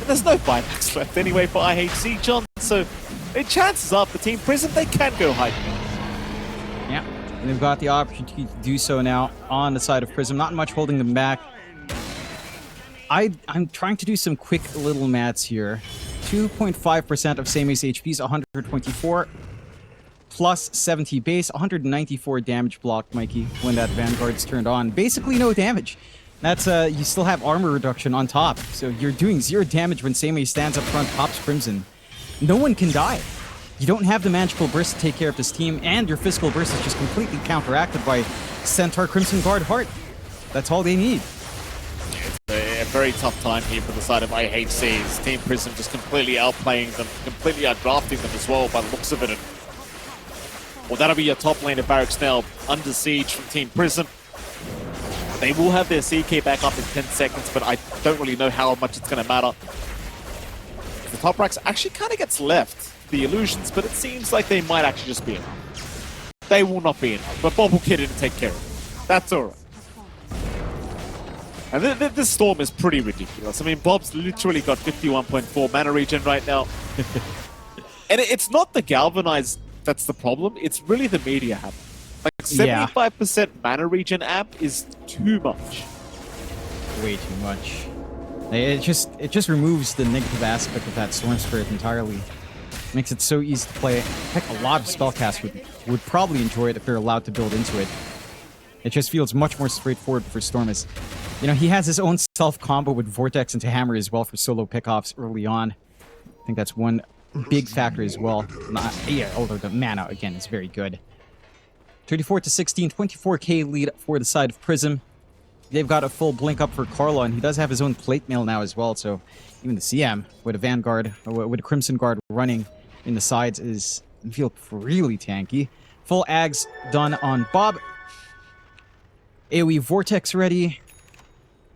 And there's no buybacks left anyway for IHC, John. So, chances are for Team PRISM, they can go high. Yeah, and they've got the opportunity to do so now on the side of PRISM. Not much holding them back. I'm trying to do some quick little maths here. 2.5% of Seimei's HP is 124, plus 70 base, 194 damage blocked, Mikey, when that Vanguard's turned on. Basically no damage. That's, you still have armor reduction on top, so you're doing 0 damage when Seimei stands up front, pops Crimson. No one can die. You don't have the Magical Burst to take care of this team, and your Physical Burst is just completely counteracted by Centaur Crimson Guard Heart. That's all they need. A very tough time here for the side of IHC's. Team PRISM just completely outplaying them, completely outdrafting them as well by the looks of it. Well, that'll be your top lane of Barracks now under siege from Team PRISM. They will have their CK back up in 10 seconds, but I don't really know how much it's going to matter. The top racks actually kind of gets left, the illusions, but it seems like they might actually just be enough. They will not be enough, but Bob will get in and take care of it. That's alright. And this Storm is pretty ridiculous. I mean, Bob's literally got 51.4 mana regen right now. And it's not the Galvanize that's the problem, it's really the Media Hammer. Like 75% mana regen app is too much. Way too much. It just removes the negative aspect of that Storm Spirit entirely. Makes it so easy to play. Heck, a lot of spellcasters would probably enjoy it if they're allowed to build into it. It just feels much more straightforward for Storm. As, you know, he has his own self-combo with Vortex into Hammer as well for solo pickoffs early on. I think that's one big factor as well. Yeah, although the mana, again, is very good. 34-16, 24k lead for the side of Prism. They've got a full blink up for Carla, and he does have his own plate mail now as well, so even the CM with a Vanguard, with a Crimson Guard running in the sides is feel really tanky. Full Ags done on Bob. AoE Vortex ready.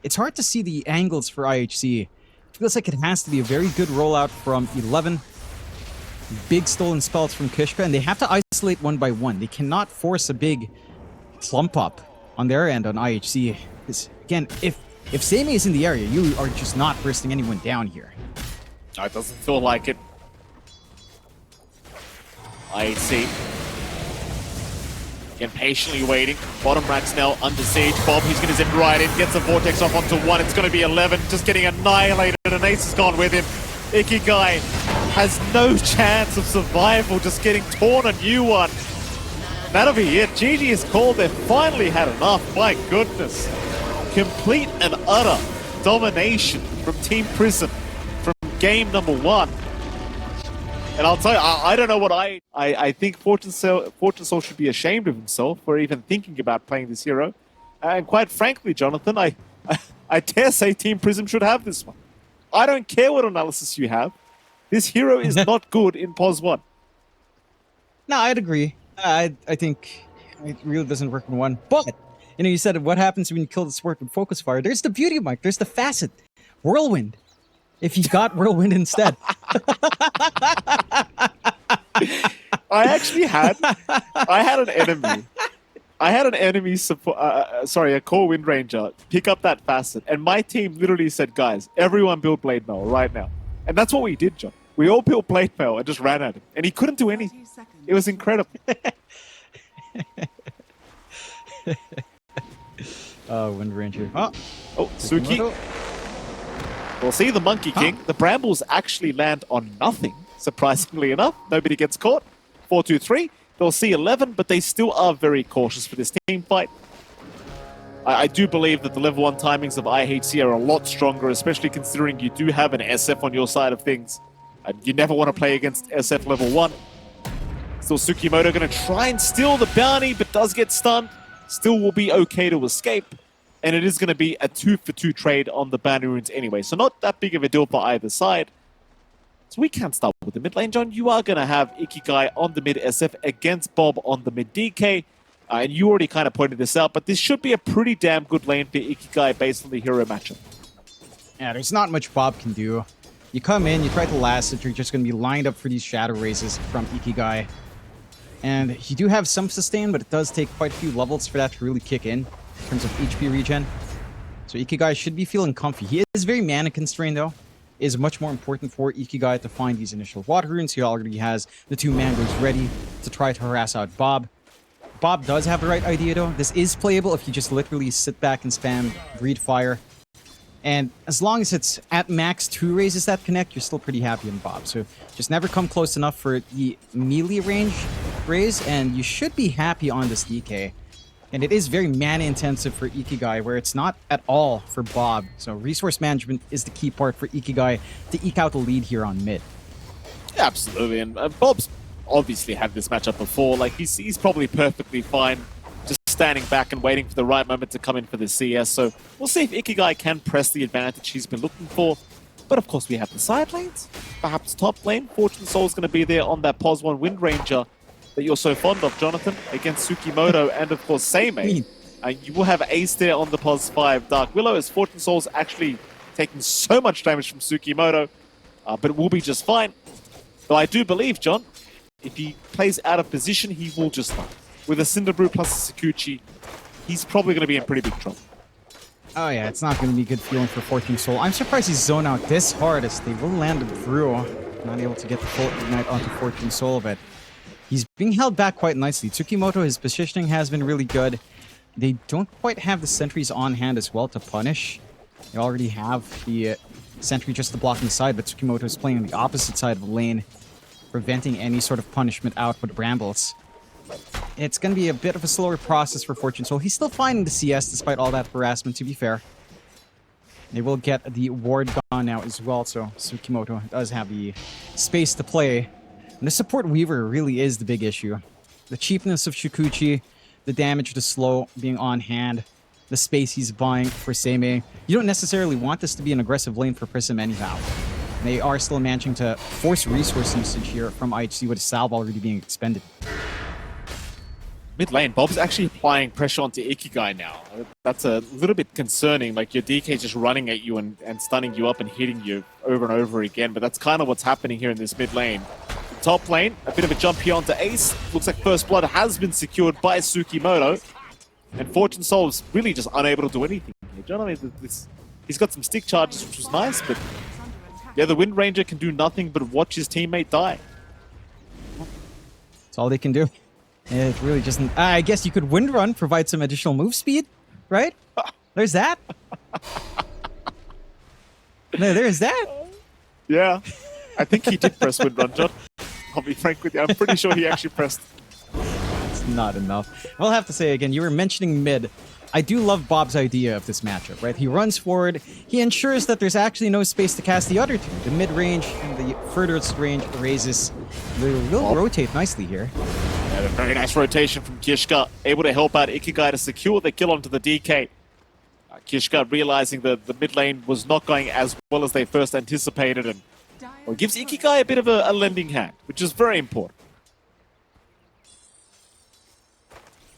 It's hard to see the angles for IHC. It feels like it has to be a very good rollout from 11. Big stolen spells from Kishka, and they have to isolate one by one. They cannot force a big clump up on their end on IHC. Because, again, if Seimei is in the area, you are just not bursting anyone down here. No, it doesn't feel like it. IHC. Again, patiently waiting. Bottom racks now under siege. Bob, he's going to zip right in, gets a Vortex off onto one. It's going to be 11, just getting annihilated, and Ace has gone with him. Ikigai has no chance of survival, just getting torn a new one. That'll be it. GG is called. They've finally had enough. My goodness. Complete and utter domination from Team Prism from game number 1. And I'll tell you, I don't know what I think Fortune Soul should be ashamed of himself for even thinking about playing this hero. And quite frankly, Jonathan, I dare say Team Prism should have this one. I don't care what analysis you have. This hero is not good in POS 1. No, I'd agree. I think it really doesn't work in 1. But, you know, you said what happens when you kill the sport with Focus Fire. There's the beauty, Mike. There's the facet. Whirlwind. If you got Whirlwind instead. I actually had an enemy. I had an enemy support, a core Wind Ranger pick up that facet, and my team literally said, guys, everyone build Blade Mail right now. And that's what we did, John. We all built Blade Mail and just ran at him. And he couldn't do anything. It was incredible. Oh, Wind Ranger. Oh, Suki. We'll see the Monkey King. The Brambles actually land on nothing, surprisingly enough. Nobody gets caught. 4-2-3. They'll see 11, but they still are very cautious for this team fight. I do believe that the level 1 timings of IHC are a lot stronger, especially considering you do have an SF on your side of things. And you never want to play against SF level 1. Still Tsukimoto going to try and steal the bounty, but does get stunned. Still will be okay to escape. And it is going to be a 2-for-2 trade on the bounty runes anyway. So not that big of a deal for either side. So we can't start with the mid lane, John. You are going to have Ikigai on the mid SF against Bob on the mid DK. And you already kind of pointed this out, but this should be a pretty damn good lane for Ikigai based on the hero matchup. Yeah, there's not much Bob can do. You come in, you try to last it, you're just going to be lined up for these Shadow Raises from Ikigai. And you do have some sustain, but it does take quite a few levels for that to really kick in terms of HP regen. So Ikigai should be feeling comfy. He is very mana constrained though. It is much more important for Ikigai to find these initial water runes. He already has the 2 mangoes ready to try to harass out Bob. Bob does have the right idea though. This is playable if you just literally sit back and spam Breed Fire. And as long as it's at max 2 raises that connect, you're still pretty happy on Bob. So just never come close enough for the melee range raise, and you should be happy on this DK. And it is very mana intensive for Ikigai, where it's not at all for Bob. So resource management is the key part for Ikigai to eke out a lead here on mid. Yeah, absolutely, and Bob's obviously had this matchup before. Like he's probably perfectly fine just standing back and waiting for the right moment to come in for the CS. So we'll see if Ikigai can press the advantage he's been looking for. But of course we have the side lanes, perhaps top lane. Fortune Soul's going to be there on that POS 1 Wind Ranger that you're so fond of, Jonathan, against Tsukimoto and of course Seimei. You will have Ace there on the POS 5 Dark Willow, as Fortune Soul's actually taking so much damage from Tsukimoto, but it will be just fine. Though I do believe, John, if he plays out of position, he will just die. With a Cinder Brew plus a Sakuchi, he's probably going to be in pretty big trouble. Oh yeah, it's not going to be a good feeling for Fortune Soul. I'm surprised he's zoned out this hard as they will land a Brew. Not able to get the full ignite onto Fortune Soul, but he's being held back quite nicely. Tsukimoto, his positioning has been really good. They don't quite have the sentries on hand as well to punish You already have the sentry just to block the side, but Tsukimoto is playing on the opposite side of the lane, preventing any sort of punishment out with Brambles. It's going to be a bit of a slower process for Fortune Soul. He's still finding the CS despite all that harassment, to be fair. They will get the ward gone now as well, so Tsukimoto does have the space to play. And the support Weaver really is the big issue. The cheapness of Shukuchi, the damage to slow being on hand, the space he's buying for Seimei. You don't necessarily want this to be an aggressive lane for Prism anyhow. They are still managing to force resource usage here from IHC with a salve already being expended. Mid lane, Bob's actually applying pressure onto Ikigai now. That's a little bit concerning, like your DK just running at you and stunning you up and hitting you over and over again, but that's kind of what's happening here in this mid lane. Top lane, a bit of a jump here onto Ace. Looks like first blood has been secured by Tsukimoto, and Fortune Soul's really just unable to do anything here. Do you know what I mean? He's got some stick charges, which was nice, but yeah, the Wind Ranger can do nothing but watch his teammate die. That's all they can do. It really just... I guess you could Wind Run, provide some additional move speed, right? There's that. There's that. Yeah. I think he did press Wind Run, John. I'll be frank with you. I'm pretty sure he actually pressed. It's not enough. I'll have to say again, you were mentioning mid. I do love Bob's idea of this matchup, right? He runs forward. He ensures that there's actually no space to cast the other two. The mid-range and the furthest range raises. They will rotate nicely here. Yeah, a very nice rotation from Kishka. Able to help out Ikigai to secure the kill onto the DK. Kishka realizing that the mid lane was not going as well as they first anticipated, and well, gives Ikigai a bit of a lending hand, which is very important.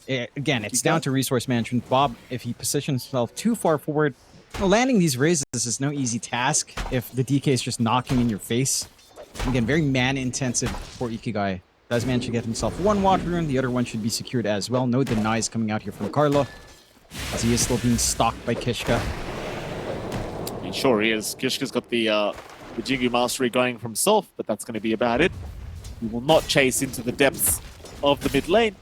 Again, it's down to resource management. Bob, if he positions himself too far forward, landing these raises is no easy task if the DK is just knocking in your face. Again, very man-intensive for Ikigai. Does manage to get himself one water rune, the other one should be secured as well. No denies coming out here from Carlo, as he is still being stalked by Kishka. He sure is. Kishka's got the Jingu Mastery going for himself, but that's going to be about it. He will not chase into the depths of the mid lane.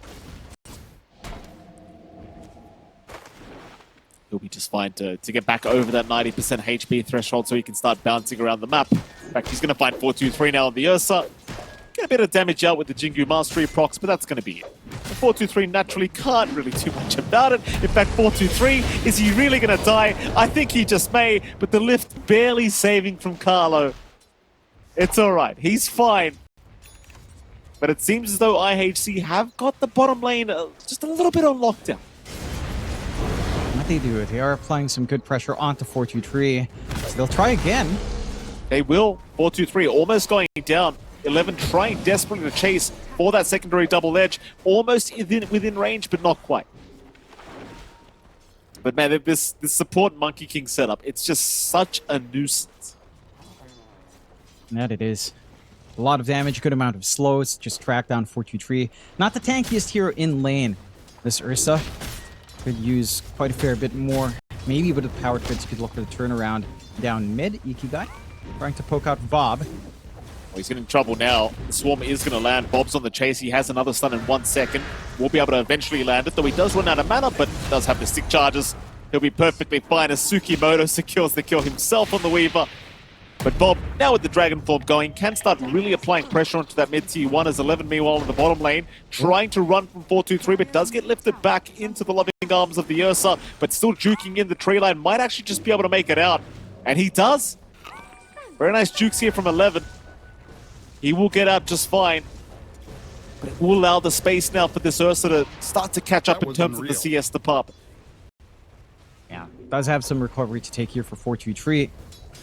He'll be just fine to get back over that 90% HP threshold so he can start bouncing around the map. In fact, he's going to find 4-2-3 now on the Ursa. Get a bit of damage out with the Jingu Mastery procs, but that's going to be it. The 4-2-3 naturally can't really do much about it. In fact, 4-2-3, is he really going to die? I think he just may, but the lift barely saving from Carlo. It's alright, he's fine. But it seems as though IHC have got the bottom lane just a little bit on lockdown. What they do, they are applying some good pressure onto 4-2-3. So they'll try again. They will. 4-2-3 almost going down. 11 trying desperately to chase for that secondary double edge. Almost within range, but not quite. But man, this support Monkey King setup, it's just such a nuisance. That it is. A lot of damage, good amount of slows. Just track down 4-2-3. Not the tankiest hero in lane. This Ursa could use quite a fair bit more. Maybe with the power crits, you could look for the turnaround down mid. Ikigai trying to poke out Bob. Well, he's getting in trouble now. The swarm is going to land. Bob's on the chase. He has another stun in 1 second. Will be able to eventually land it, though he does run out of mana, but does have the stick charges. He'll be perfectly fine as Tsukimoto secures the kill himself on the Weaver. But Bob, now with the Dragon Form going, can start really applying pressure onto that mid tier 1 as 11 meanwhile in the bottom lane, trying to run from 4-2-3, but does get lifted back into the loving arms of the Ursa, but still juking in the tree line, might actually just be able to make it out. And he does. Very nice jukes here from 11. He will get out just fine. But it will allow the space now for this Ursa to start to catch up in terms of the CS department. Yeah, does have some recovery to take here for 4-2-3.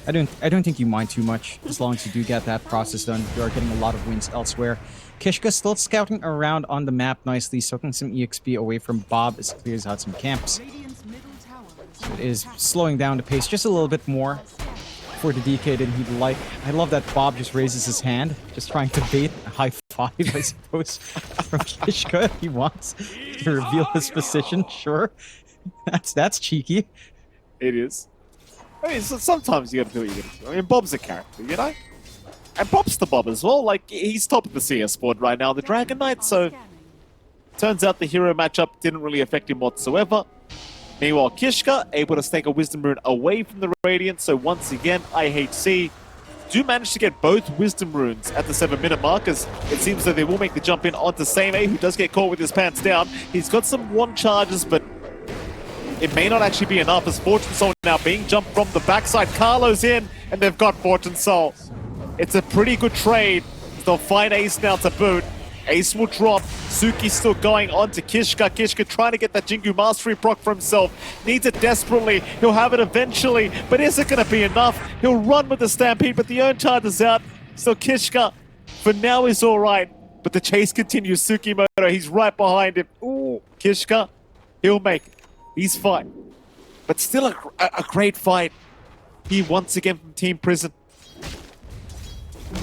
I don't think you mind too much as long as you do get that process done. You are getting a lot of wins elsewhere. Kishka still scouting around on the map nicely, soaking some EXP away from Bob as he clears out some camps. So it is slowing down the pace just a little bit more for the DK than he'd like. I love that Bob just raises his hand, just trying to bait a high five, I suppose, from Kishka. He wants to reveal his position, sure. That's cheeky. It is. I mean, sometimes you gotta do what you gotta do. I mean, Bob's a character, you know? And Bob's the Bob as well. Like, he's top of the CS board right now, the Dragon Knight, so turns out the hero matchup didn't really affect him whatsoever. Meanwhile, Kishka able to stake a Wisdom Rune away from the Radiant, so once again, IHC do manage to get both Wisdom Runes at the 7-minute mark, as it seems that they will make the jump in onto Seimei, who does get caught with his pants down. He's got some one charges, but it may not actually be enough, as Fortune Soul now being jumped from the backside. Carlo's in, and they've got Fortune Soul. It's a pretty good trade. They'll find Ace now to boot. Ace will drop. Suki still going on to Kishka. Kishka trying to get that Jingu Mastery proc for himself. Needs it desperately. He'll have it eventually, but is it going to be enough? He'll run with the Stampede, but the Earn Charge is out. So Kishka, for now, is all right. But the chase continues. Tsukimoto, he's right behind him. Ooh, Kishka, he'll make it. He's fine. But still a great fight. He once again from Team PRISM.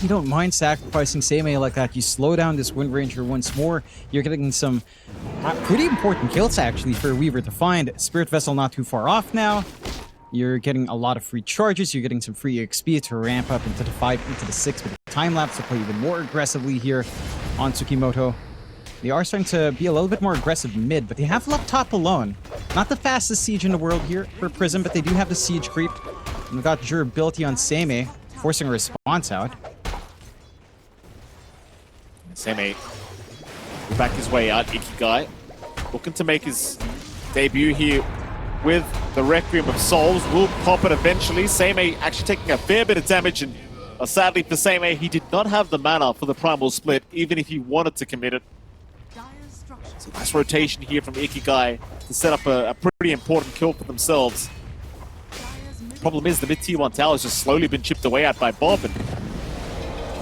You don't mind sacrificing Seimei like that. You slow down this Wind Ranger once more. You're getting some pretty important kills, actually, for Weaver to find. Spirit Vessel not too far off now. You're getting a lot of free charges. You're getting some free XP to ramp up into the 5, into the 6 with the time lapse to play even more aggressively here on Tsukimoto. They are starting to be a little bit more aggressive mid, but they have left top alone. Not the fastest siege in the world here for PRISM, but they do have the siege creep. And we've got durability on Seimei, forcing a response out. Seimei will back his way out. Ikigai looking to make his debut here with the Requiem of Souls. Will pop it eventually. Seimei actually taking a fair bit of damage, and sadly for Seimei, he did not have the mana for the Primal Split, even if he wanted to commit it. So nice rotation here from Ikigai to set up a pretty important kill for themselves. Problem is the mid-tier 1 tower has just slowly been chipped away at by Bob, and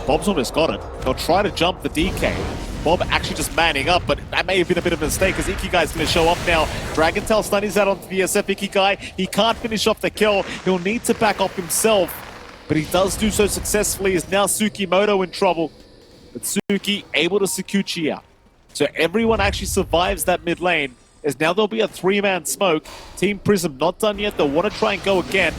Bob's almost got it. They'll try to jump the DK. Bob actually just manning up, but that may have been a bit of a mistake, as Ikigai's going to show up now. Dragon Tail stun out onto the SF. Ikigai, he can't finish off the kill. He'll need to back off himself, but he does do so successfully, as now Tsukimoto in trouble. But Suki able to Sakuchi out. So everyone actually survives that mid lane, as now there'll be a 3-man smoke. Team PRISM not done yet. They'll want to try and go again.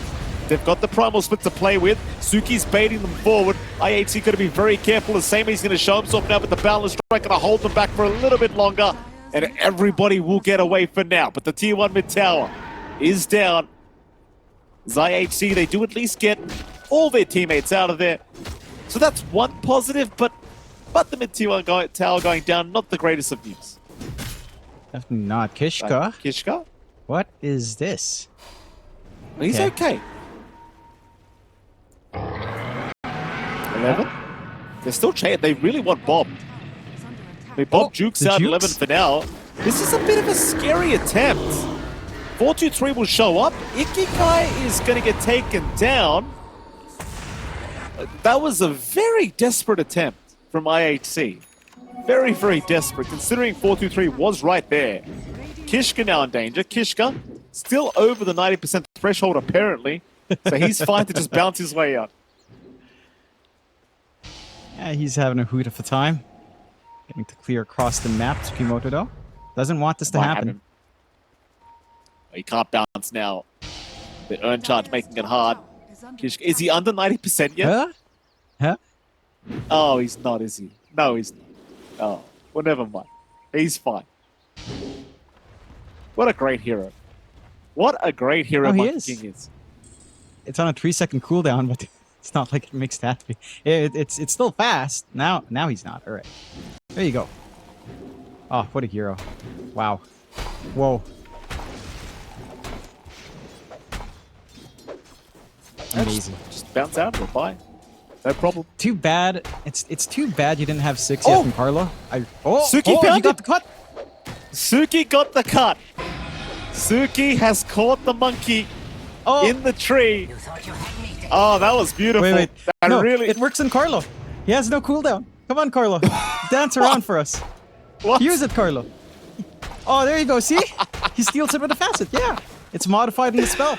They've got the Primal Split to play with. Suki's baiting them forward. IHC going to be very careful, as Seimei's going to show himself now, but the Boundless Strike going to hold them back for a little bit longer. And everybody will get away for now. But the tier 1 mid tower is down. As IHC, they do at least get all their teammates out of there. So that's one positive, but the mid tier 1 tower going down, not the greatest of news. Definitely not. Kishka? Kishka? What is this? He's okay. 11? They're still chasing. They really want Bob. I mean, Bob jukes out 11 for now. This is a bit of a scary attempt. 4-2-3 will show up. Ikigai is going to get taken down. That was a very desperate attempt from IHC. Very, very desperate, considering 4-2-3 was right there. Kishka now in danger. Kishka still over the 90% threshold, apparently. So he's fine to just bounce his way out. Yeah, he's having a hoot of a time. Getting to clear across the map. Tsukimoto, though, doesn't want this to happen. He can't bounce now. The Earn Charge making it hard. Kishka, is he under 90% yet? Huh? Huh? Oh, he's not, is he? No, he's not. Oh, well, never mind. He's fine. What a great hero. What a great hero Monkey King is. It's on a 3-second cooldown, but it's not like it makes that happy. It's still fast. Now he's not. All right. There you go. Oh, what a hero. Wow. Whoa. Amazing. Just bounce out and bye. No problem. Too bad. It's too bad you didn't have 6 yet from Carlo. Suki found got the cut. Suki got the cut. Suki has caught the monkey in the tree. Oh, that was beautiful. Wait. No, really... It works on Carlo. He has no cooldown. Come on, Carlo. Dance around for us. What? Use it, Carlo. Oh, there you go. See? He steals it with a facet. Yeah. It's modified in the spell.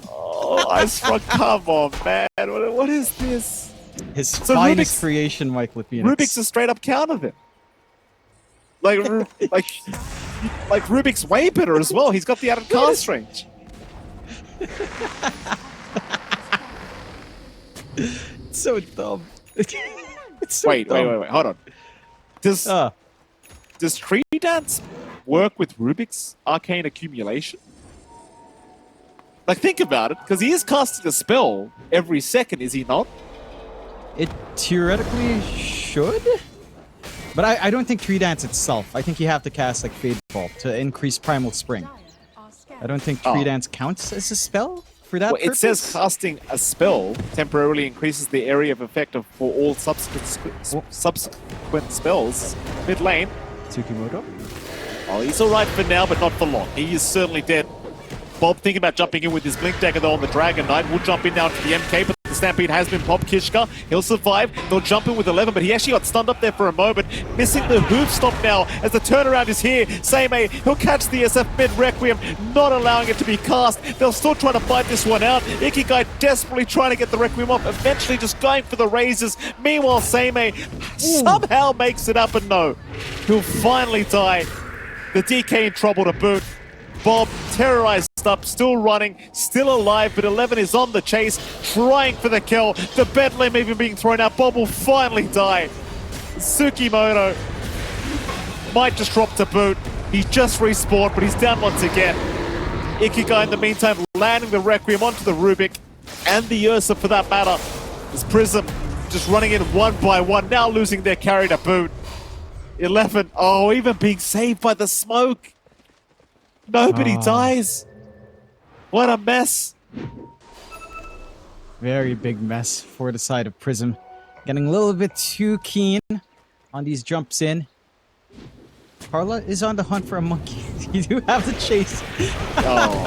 Oh, Ice Frog, come on, man. What is this? His finest creation, Mike Lipinix. Rubik's a straight up counter then. Like Rubik's way better as well. He's got the added cast range. It's so dumb. It's so wait. Hold on. Does Tree Dance work with Rubik's Arcane Accumulation? Like, think about it, because he is casting a spell every second, is he not? It theoretically should, but I don't think Tree Dance itself. I think you have to cast like Fade Vault to increase Primal Spring. I don't think Tree Dance counts as a spell for that Well, it purpose. says casting a spell temporarily increases the area of effect for all subsequent spells. Mid lane. Tsukimoto. Oh, he's alright for now, but not for long. He is certainly dead. Bob thinking about jumping in with his Blink Dagger though on the Dragon Knight. Will jump in now to the MK, but the Stampede has been popped. Kishka, he'll survive. They'll jump in with 11, but he actually got stunned up there for a moment. Missing the hoof stop now as the turnaround is here. Seimei, he'll catch the SF mid Requiem, not allowing it to be cast. They'll still try to fight this one out. Ikigai desperately trying to get the Requiem off, eventually just going for the razors. Meanwhile, Seimei somehow makes it up, and no, he'll finally die. The DK in trouble to boot. Bob terrorized up, still running, still alive, but 11 is on the chase, trying for the kill. The Bedlam even being thrown out. Bob will finally die. Tsukimoto might just drop to boot. He's just respawned, but he's down once again. Ikigai in the meantime landing the Requiem onto the Rubik and the Ursa for that matter. As Prism just running in one by one, now losing their carry to boot. 11, oh, even being saved by the smoke. Nobody dies. What a mess. Very big mess for the side of Prism. Getting a little bit too keen on these jumps in. Carla is on the hunt for a monkey. You do have the chase. Oh.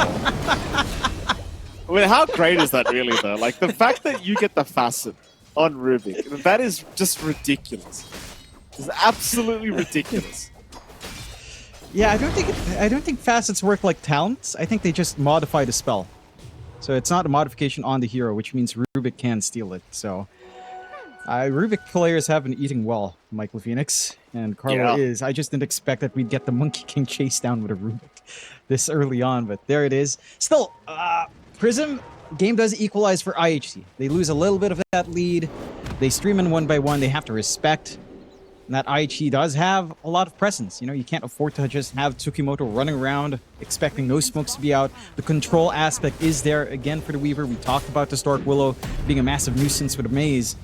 I mean, how great is that really, though? Like, the fact that you get the facet on Rubik, that is just ridiculous. It's absolutely ridiculous. Yeah, I don't think facets work like talents. I think they just modify the spell. So it's not a modification on the hero, which means Rubik can steal it. So Rubik players have been eating well, Michael Phoenix, and Carlo is. I just didn't expect that we'd get the Monkey King chase down with a Rubik this early on, but there it is. Still, Prism game does equalize for IHC. They lose a little bit of that lead. They stream in one by one. They have to respect. And that IHC does have a lot of presence. You know, you can't afford to just have Tsukimoto running around expecting no smokes to be out. The control aspect is there again for the Weaver. We talked about the Stork Willow being a massive nuisance with a maze.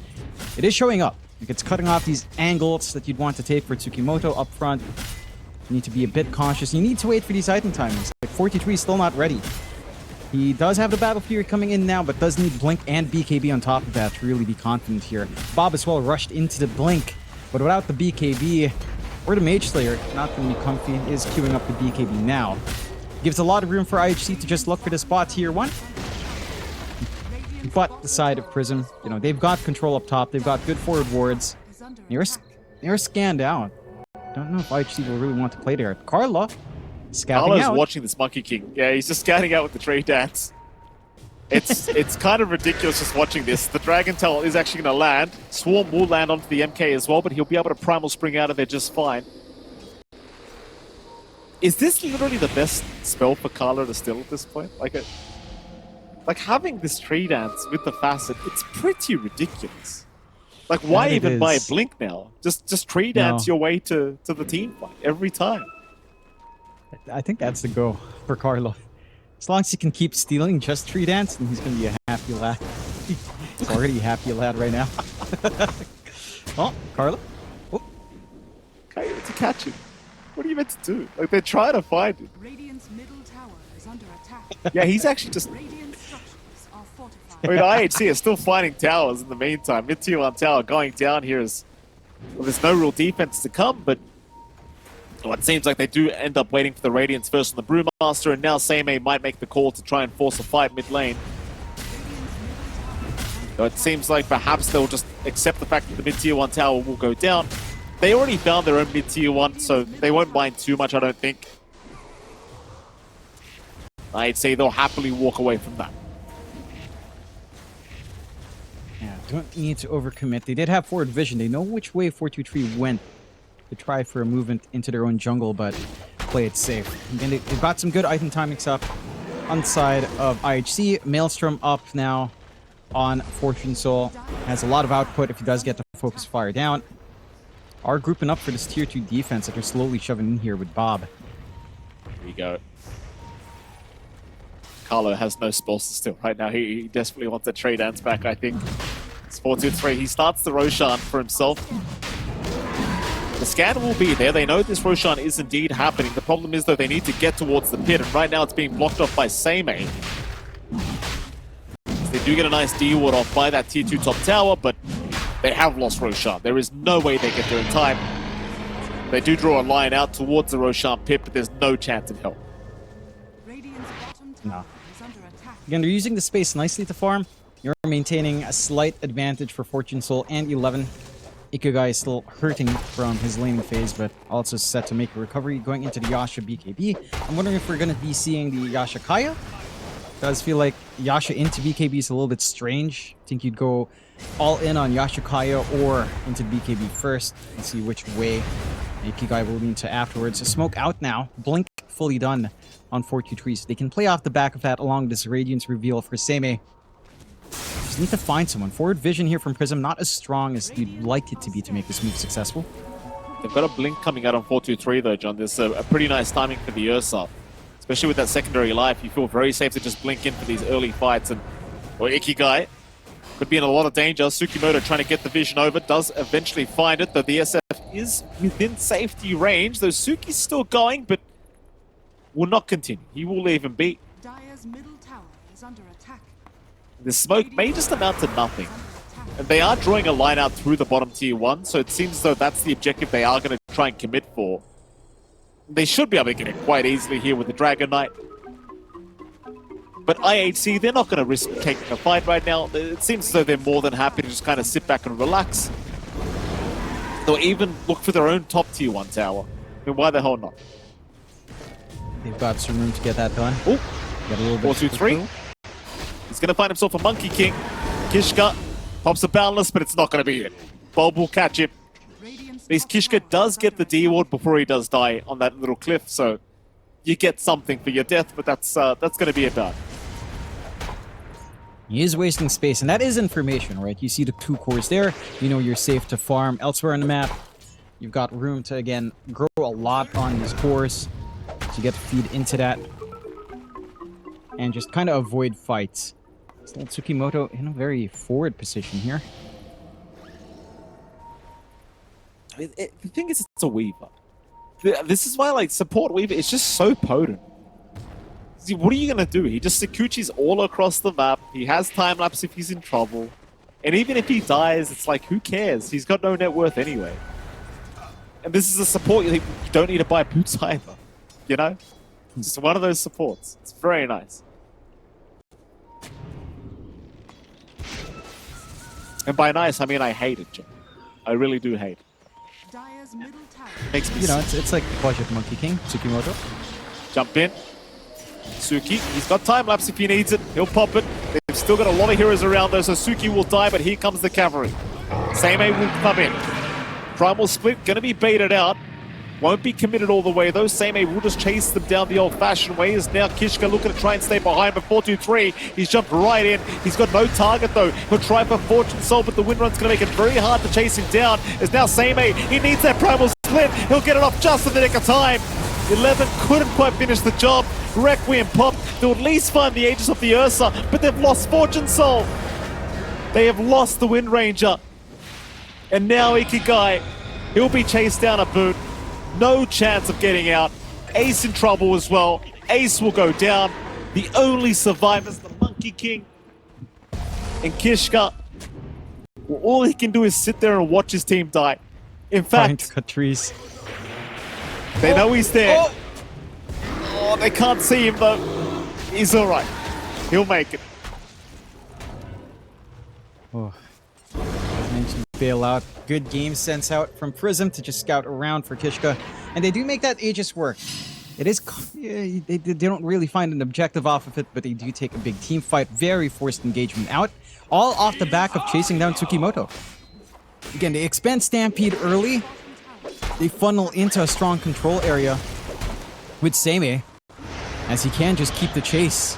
It is showing up. Like, it's cutting off these angles that you'd want to take for Tsukimoto up front. You need to be a bit cautious. You need to wait for these item timings. Like, 43 is still not ready. He does have the Battle Fury coming in now, but does need Blink and BKB on top of that to really be confident here. Bob as well rushed into the Blink. But without the BKB, or the Mage Slayer, not going to be comfy, is queuing up the BKB now. Gives a lot of room for IHC to just look for the spot tier 1. But the side of Prism, you know, they've got control up top, they've got good forward wards. They're scanned out. Don't know if IHC will really want to play there. Carla, scouting out. Carla's watching this Monkey King. Yeah, he's just scouting out with the Tree Dance. It's kind of ridiculous just watching this. The Dragon Tail is actually going to land. Swarm will land onto the MK as well, but he'll be able to Primal Spring out of there just fine. Is this literally the best spell for Carla to steal at this point? Like having this Tree Dance with the Facet, it's pretty ridiculous. Like, why even buy a Blink now? Just Tree Dance your way to the team fight every time. I think that's the goal for Carlo. As long as he can keep stealing just Tree Dance, then he's going to be a happy lad. He's already a happy lad right now. Oh, Carlo. Oh. Okay, to catch him. What are you meant to do? Like, they're trying to find him. Radiant's middle tower is under attack. Yeah, he's actually just... Radiant structures are fortified. I mean, IHC is still finding towers in the meantime. Mid-tier 1 tower going down here is... Well, there's no real defense to come, but... Well, it seems like they do end up waiting for the Radiance first on the Brewmaster, and now Seimei might make the call to try and force a fight mid lane. So it seems like perhaps they'll just accept the fact that the mid-tier 1 tower will go down. They already found their own mid-tier 1, so they won't mind too much, I don't think. I'd say they'll happily walk away from that. Yeah, don't need to overcommit. They did have forward vision. They know which way 423 went to try for a movement into their own jungle, but play it safe. And they've got some good item timings up on the side of IHC. Maelstrom up now on Fortune Soul. Has a lot of output if he does get the focus fire down. Are grouping up for this tier 2 defense that they're slowly shoving in here with Bob. Here we go. Carlo has no spells to steal right now. He desperately wants a trade dance back, I think. It's 4-2-3. He starts the Roshan for himself. The scan will be there. They know this Roshan is indeed happening. The problem is, though, they need to get towards the pit, and right now it's being blocked off by Seimei. They do get a nice D-ward off by that tier 2 top tower, but they have lost Roshan. There is no way they get there in time. They do draw a line out towards the Roshan pit, but there's no chance of help. Radiant's bottom No. tower is under attack. Again, they're using the space nicely to farm. You're maintaining a slight advantage for Fortune Soul and 11. Ikugai is still hurting from his laning phase, but also set to make a recovery going into the Yasha BKB. I'm wondering if we're going to be seeing the Yasha Kaya. Does feel like Yasha into BKB is a little bit strange. I think you'd go all in on Yasha Kaya or into BKB first and see which way Ikigai will lean to afterwards. A smoke out now. Blink fully done on 4-2-3, so they can play off the back of that along this Radiance reveal for Seimei. Just need to find someone. Forward vision here from PRISM, not as strong as you'd like it to be to make this move successful. They've got a blink coming out on 4-2-3 though, John. There's a pretty nice timing for the Ursa. Especially with that secondary life, you feel very safe to just blink in for these early fights. And Ikigai could be in a lot of danger. Tsukimoto trying to get the vision over, does eventually find it, though the SF is within safety range. Though Suki's still going, but will not continue. He will leave him be. Dire's middle tower is under attack. The smoke may just amount to nothing. And they are drawing a line out through the bottom tier 1, so it seems as though that's the objective they are going to try and commit for. They should be able to get it quite easily here with the Dragon Knight. But IHC, they're not going to risk taking a fight right now. It seems as though they're more than happy to just kind of sit back and relax. They'll even look for their own top tier 1 tower. I mean, why the hell not? They've got some room to get that done. Oh, Get a little bit 4-2-3. He's going to find himself a Monkey King. Kishka pops a Boundless, but it's not going to be it. Bulb will catch him. Radiant's At least top Kishka tower does is get the under attack. D-ward before he does die on that little cliff, so you get something for your death, but that's going to be about it. He is wasting space, and that is information, right? You see the 2 cores there, you know you're safe to farm elsewhere on the map. You've got room to, again, grow a lot on these cores, so you get to feed into that. And just kind of avoid fights. Still Tsukimoto in a very forward position here. The thing is, it's a Weaver. This is why, like, support Weaver is just so potent. See, what are you going to do? He just Sakuchi's all across the map. He has time-lapse if he's in trouble. And even if he dies, it's like, who cares? He's got no net worth anyway. And this is a support you don't need to buy boots either. You know? It's just one of those supports. It's very nice. And by nice, I mean I hate it, Jim. I really do hate it. Dire's middle tower. Makes me You know, sick. it's like Budget Monkey King, Tsukimoto. Jump in. Suki, he's got time-lapse if he needs it. He'll pop it. They've still got a lot of heroes around though, so Suki will die, but here comes the cavalry. Seimei will come in. Primal Split, gonna be baited out. Won't be committed all the way though. Seimei will just chase them down the old-fashioned way. Is now Kishka looking to try and stay behind, but 4-2-3, he's jumped right in. He's got no target though. He'll try for Fortune Soul, but the wind run's gonna make it very hard to chase him down. Is now Seimei, he needs that Primal Split. He'll get it off just in the nick of time. 11 couldn't quite finish the job. Requiem popped. They'll at least find the Aegis of the Ursa, but they've lost Fortune Soul. They have lost the Wind Ranger. And now Ikigai, he'll be chased down a boot. No chance of getting out. Ace in trouble as well. Ace will go down. The only survivors, the Monkey King. And Kishka, well, all he can do is sit there and watch his team die. In Trying to fact, cut trees. they know he's there. Oh, they can't see him though. He's alright. He'll make it. Oh. Mentioned bailout. Good game sense out from PRISM to just scout around for Kishka. And they do make that Aegis work. It is... They don't really find an objective off of it, but they do take a big team fight. Very forced engagement out. All off the back of chasing down Tsukimoto. Again, they expend Stampede early. They funnel into a strong control area with Seimei, as he can just keep the chase.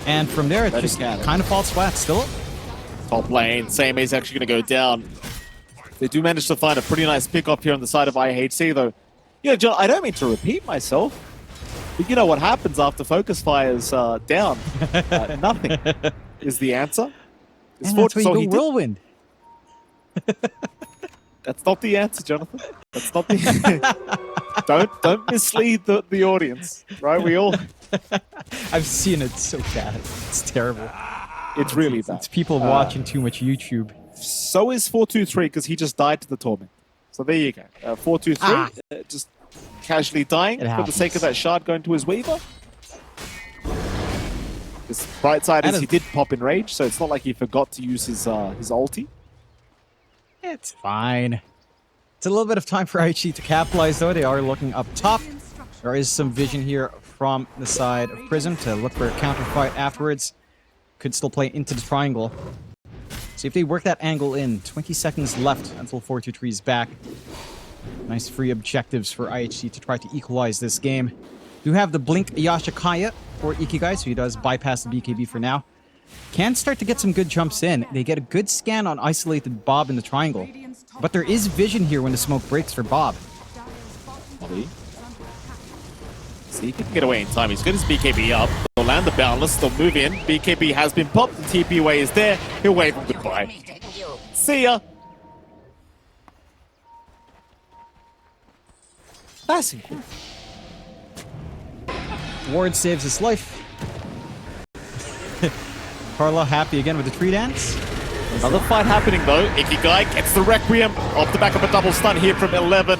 And from there, it That just is canon. kind of falls flat still. Top lane, Seimei's actually going to go down. They do manage to find a pretty nice pick-off here on the side of IHC, though. You know, John, I don't mean to repeat myself, But you know what happens after focus fires down? Nothing is the answer. His And that's why fortune- you he go did- whirlwind. That's not the answer, Jonathan. That's not the. don't mislead the audience, right? We all. I've seen it so bad. It's terrible. It's really bad. It's people watching too much YouTube. So is 423 because he just died to the torment. So there you go. 423 just casually dying It for the sake of happens. that shard going to his weaver. His bright side That is he is- did pop in rage, so it's not like he forgot to use his ulti. It's fine. It's a little bit of time for IHC to capitalize, though. They are looking up top. Radiant structure. There is some vision here from the side of PRISM to look for a counter fight afterwards. Could still play into the triangle. See if they work that angle in. 20 seconds left until 423 is back. Nice free objectives for IHC to try to equalize this game. Do have the Blink Yashikaya for Ikigai, so he does bypass the BKB for now. Can start to get some good jumps in. They get a good scan on isolated Bob in the triangle. Radiant's top But there is vision here when the smoke breaks for Bob. Dire's bottom Bobby. tower is under attack. See, he can get away in time. He's got his BKB up. They'll land the boundless. They'll move in. BKB has been popped. The TP way is there. He'll wave him goodbye. See ya. Nice and cool. Ward saves his life. Carlo happy again with the tree dance. Another fight happening though. Ikigai gets the Requiem off the back of a double stun here from 11.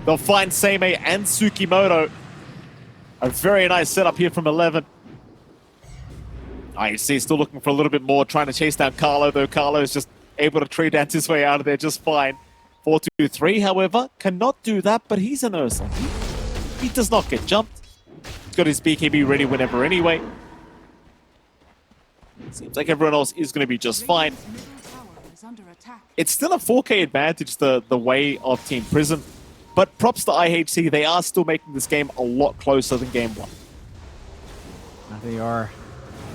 They'll find Seimei and Tsukimoto. A very nice setup here from 11. IHC still looking for a little bit more, trying to chase down Carlo, though Carlo is just able to tree dance his way out of there just fine. 423, however, cannot do that, but he's an Ursa. He does not get jumped. He's got his BKB ready whenever anyway. Seems like everyone else is going to be just fine. Radiant's middle tower is under attack. It's still a 4K advantage the way of Team PRISM, but props to IHC, they are still making this game a lot closer than game one. Now they are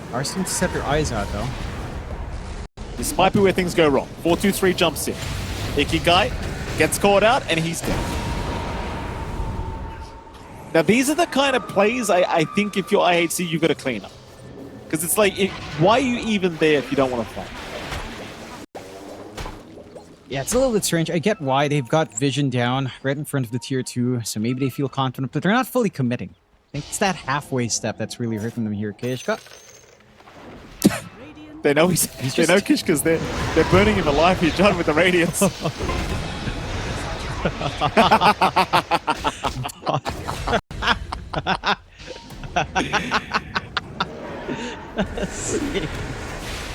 starting to set their eyes out, though. This might be where things go wrong. 423 jumps in. Ikigai gets caught out, and he's dead. Now, these are the kind of plays I think if you're IHC, you've got to clean up. Because it's like, why are you even there if you don't want to fight? Yeah, it's a little bit strange. I get why they've got vision down right in front of the tier 2, so maybe they feel confident, but they're not fully committing. I think it's that halfway step that's really hurting them here, Kishka. Radiant They know they just- know Kishka's there. They're burning him alive here, John, with the radiance.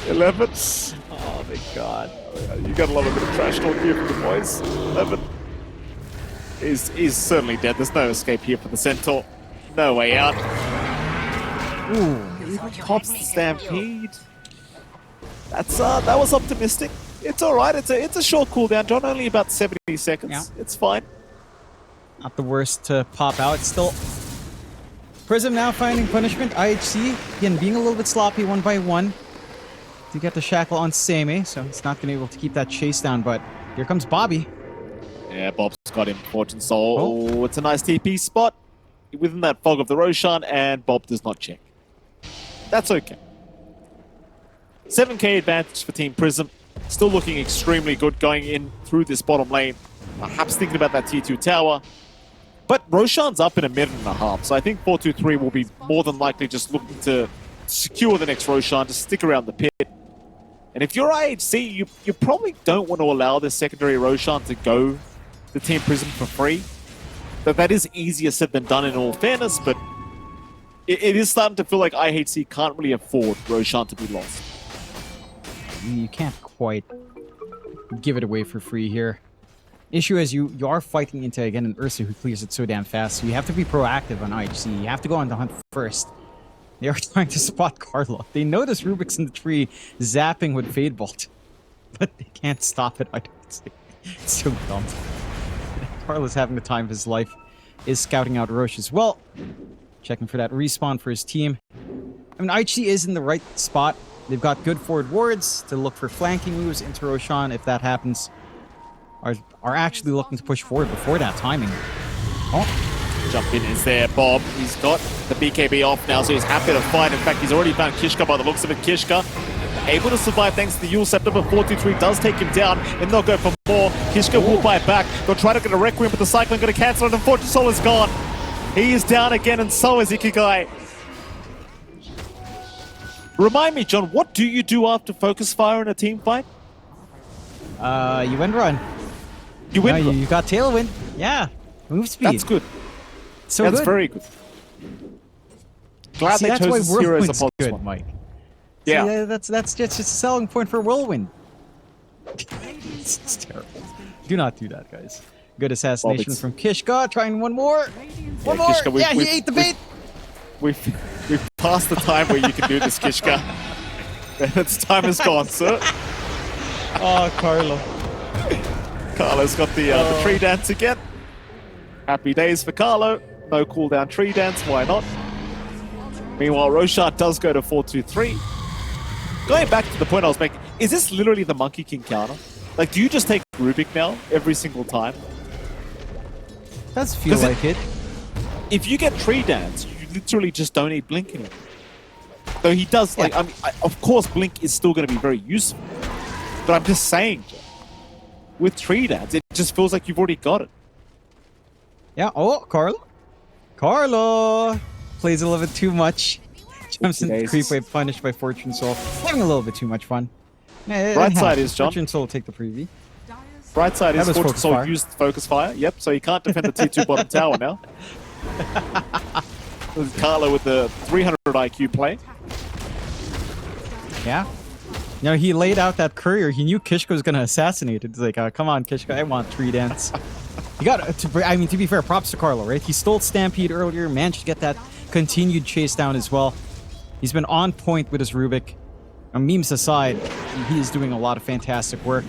Eleven. Oh my god. You gotta love a bit of trash talk here from the boys. 11 is certainly dead. There's no escape here for the Centaur. No way out. Ooh. Pops the Stampede. That was optimistic. It's alright. It's a short cooldown, John. Only about 70 seconds. Yeah. It's fine. Not the worst to pop out. Still, PRISM now finding punishment. IHC, again, being a little bit sloppy one by one to get the shackle on Seimei, so he's not going to be able to keep that chase down, but here comes Bobby. Yeah, Bob's got him. Fortune Soul. Oh. Oh, it's a nice TP spot within that fog of the Roshan, and Bob does not check. That's okay. 7k advantage for Team PRISM. Still looking extremely good going in through this bottom lane. Perhaps thinking about that tier 2 tower. But Roshan's up in a minute and a half, so I think 423 will be more than likely just looking to secure the next Roshan, to stick around the pit. And if you're IHC, you probably don't want to allow this secondary Roshan to go to Team PRISM for free. But that is easier said than done in all fairness, but it is starting to feel like IHC can't really afford Roshan to be lost. You can't quite give it away for free here. Issue is you are fighting into, again, an Ursa who clears it so damn fast, so you have to be proactive on IHC. You have to go on the hunt first. They are trying to spot Carlo. They notice Rubik's in the tree zapping with Fade Bolt, but they can't stop it, I don't see. It's so dumb. Carlo's having the time of his life, is scouting out Roche as well. Checking for that respawn for his team. I mean, IHC is in the right spot. They've got good forward wards to look for flanking moves into Roshan if that happens. Are actually looking to push forward before that timing. Oh, Jump in is there, Bob. He's got the BKB off now, so he's happy to fight. In fact, he's already found Kishka by the looks of it. Kishka able to survive thanks to the Yule Scepter, but 4-2-3 does take him down, and they'll go for more. Kishka will fight back. They'll try to get a Requiem, but the Cyclone going to cancel it, and Fortune Soul is gone. He is down again, and so is Ikigai. Remind me, John, what do you do after Focus Fire in a team fight? You win run. You win. No, you got Tailwind. Yeah. Move speed. That's good. So That's good. very good. Glad See, they that's why chose this hero as a Whirlwind's positive good, one. Mike. Yeah. See, that's just a selling point for Whirlwind. It's terrible. Do not do that, guys. Good assassination it's- from Kishka. Trying one more. One more. Kishka, Yeah, he ate the bait. We've passed the time where you can do this, Kishka. Its time is gone, sir. Oh, Carlo. Carlo's got the tree dance again. Happy days for Carlo. No cooldown tree dance, why not? Meanwhile, Roshart does go to 4-2-3. Going back to the point I was making, is this literally the Monkey King counter? Like, do you just take Rubik now every single time? Does feel Does it- like it. If you get tree dance, you literally just don't need Blink anymore. Though he does, like, Yeah. I mean, of course, Blink is still going to be very useful. But I'm just saying, Jeff, with tree dance, it just feels like you've already got it. Yeah. Oh, Carlo. Carlo plays a little bit too much. Jumps into Days. creep wave, punished by Fortune Soul. Having a little bit too much fun. Yeah, Right side is, John. Fortune Soul will take the preview. Dyer's Right side That is was Fortune Focus Soul Fire. used Focus Fire. Yep, so he can't defend the T2 bottom tower now. With Carlo with the 300 IQ play. Yeah. You know, he laid out that courier. He knew Kishka was going to assassinate it. He's like, come on, Kishka, I want tree dance. You got to be fair, props to Carlo, right? He stole Stampede earlier, managed to get that continued chase down as well. He's been on point with his Rubik. Memes aside, he is doing a lot of fantastic work.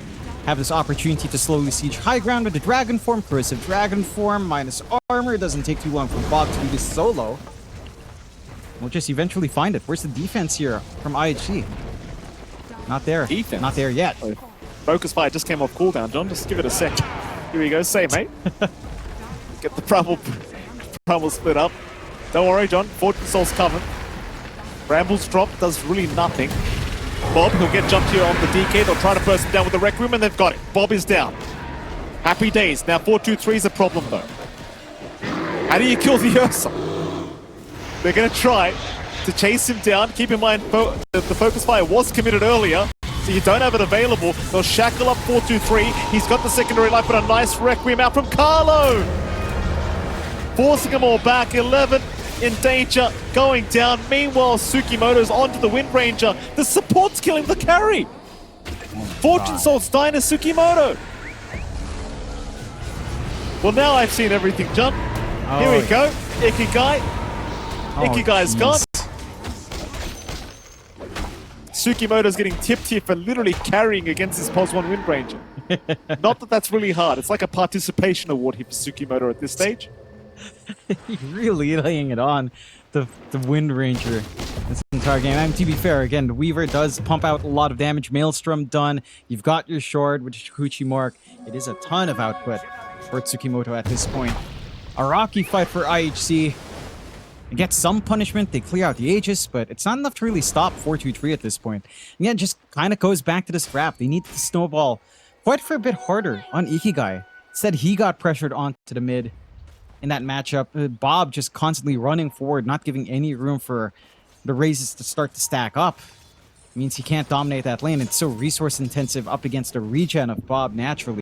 Have this opportunity to slowly siege high ground with the Dragon Form, Corrosive Dragon Form, minus armor. It doesn't take too long for Bob to do this solo. We'll just eventually find it. Where's the defense here from IHC? Not there. Defense? Not there yet. Oh, Focus Fire just came off cooldown, John. Just give it a sec. Here we go. Say, mate. Get the Primal split up. Don't worry, John. Fortune Soul's coming. Brambles drop does really nothing. Bob, he'll get jumped here on the DK. They'll try to burst him down with the Rec Room, and they've got it. Bob is down. Happy days. Now 4-2-3 is a problem, though. How do you kill the Ursa? They're going to try to chase him down. Keep in mind, the Focus Fire was committed earlier, so you don't have it available. They'll shackle up 4-2-3. He's got the secondary life, but a nice Requiem out from Carlo. Forcing them all back. 11 in danger, going down. Meanwhile, Tsukimoto's onto the Wind Ranger. The support's killing the carry. Fortune Soul's dying to Tsukimoto. Well, now I've seen everything, John. Here we go. Ikigai. Ikigai's gone. Tsukimoto's getting tipped here for literally carrying against his Pos 1 Wind Ranger. Not that that's really hard. It's like a participation award here for Tsukimoto at this stage. Really laying it on the Wind Ranger this entire game. And to be fair, again, the Weaver does pump out a lot of damage. Maelstrom done. You've got your Shard, which is Kuchi Mark. It is a ton of output for Tsukimoto at this point. A rocky fight for IHC. They get some punishment. They clear out the Aegis, but it's not enough to really stop 4-2-3 at this point. And yeah, it just kind of goes back to this scrap. They need to snowball quite for a bit harder on Ikigai. Instead, he got pressured onto the mid in that matchup. Bob just constantly running forward, not giving any room for the raises to start to stack up. It means he can't dominate that lane. It's so resource intensive up against a regen of Bob naturally.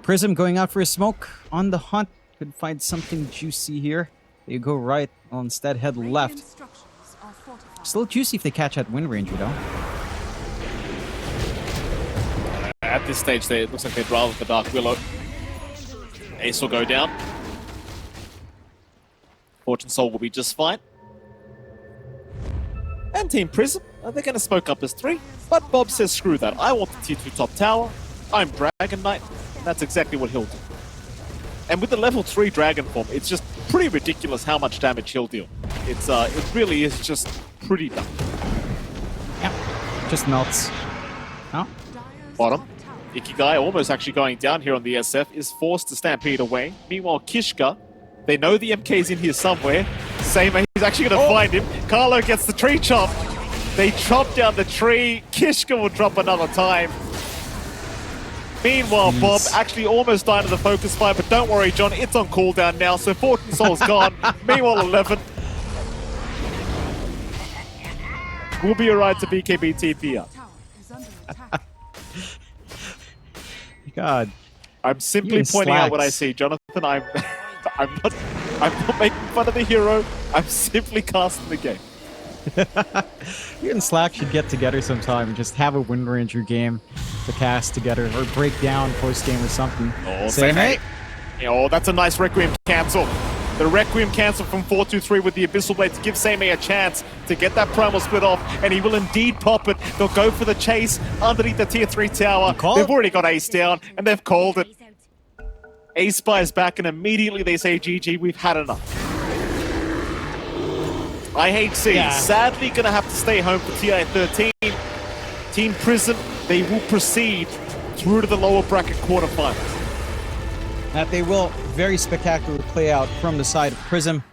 Prism going out for a smoke on the hunt. Could find something juicy here. They go right, well, instead head left. Still juicy if they catch that Wind Ranger though. At this stage, it looks like they'd rather the Dark Willow. Ace will go down. Fortune Soul will be just fine. And Team Prism, they're going to smoke up as 3. But Bob says, screw that. I want the T2 top tower. I'm Dragon Knight. And that's exactly what he'll do. And with the level 3 Dragon form, it's just pretty ridiculous how much damage he'll deal. It really is just pretty dumb. Yep, just melts. Oh, Bottom. Ikigai almost actually going down here on the SF is forced to stampede away. Meanwhile, Kishka They know the MK's in here somewhere. Samer, he's actually going to find him. Carlo gets the tree chop. They chop down the tree. Kishka will drop another time. Meanwhile, Bob actually almost died in the focus fire, but don't worry, John, it's on cooldown now, so Fortune Soul's gone. Meanwhile, 11 will be a ride to BKB TP up. Tower is under attack. God. I'm simply Even pointing out what I slacks. see, Jonathan. I'm not making fun of the hero. I'm simply casting the game. You and Slack should get together sometime and just have a Wind Ranger game to cast together or break down post game or something. Oh, Say, hey. hey. Oh, that's a nice Requiem cancel. The Requiem cancel from 4-2-3 with the Abyssal Blade to give Seimei a chance to get that primal split off, and he will indeed pop it. They'll go for the chase underneath the tier 3 tower. They've already got Ace down, and they've called it. Ace Spy's back, and immediately they say, GG, we've had enough. IHC sadly going to have to stay home for TI13. Team PRISM, they will proceed through to the lower bracket quarterfinals. That they will very spectacularly play out from the side of PRISM.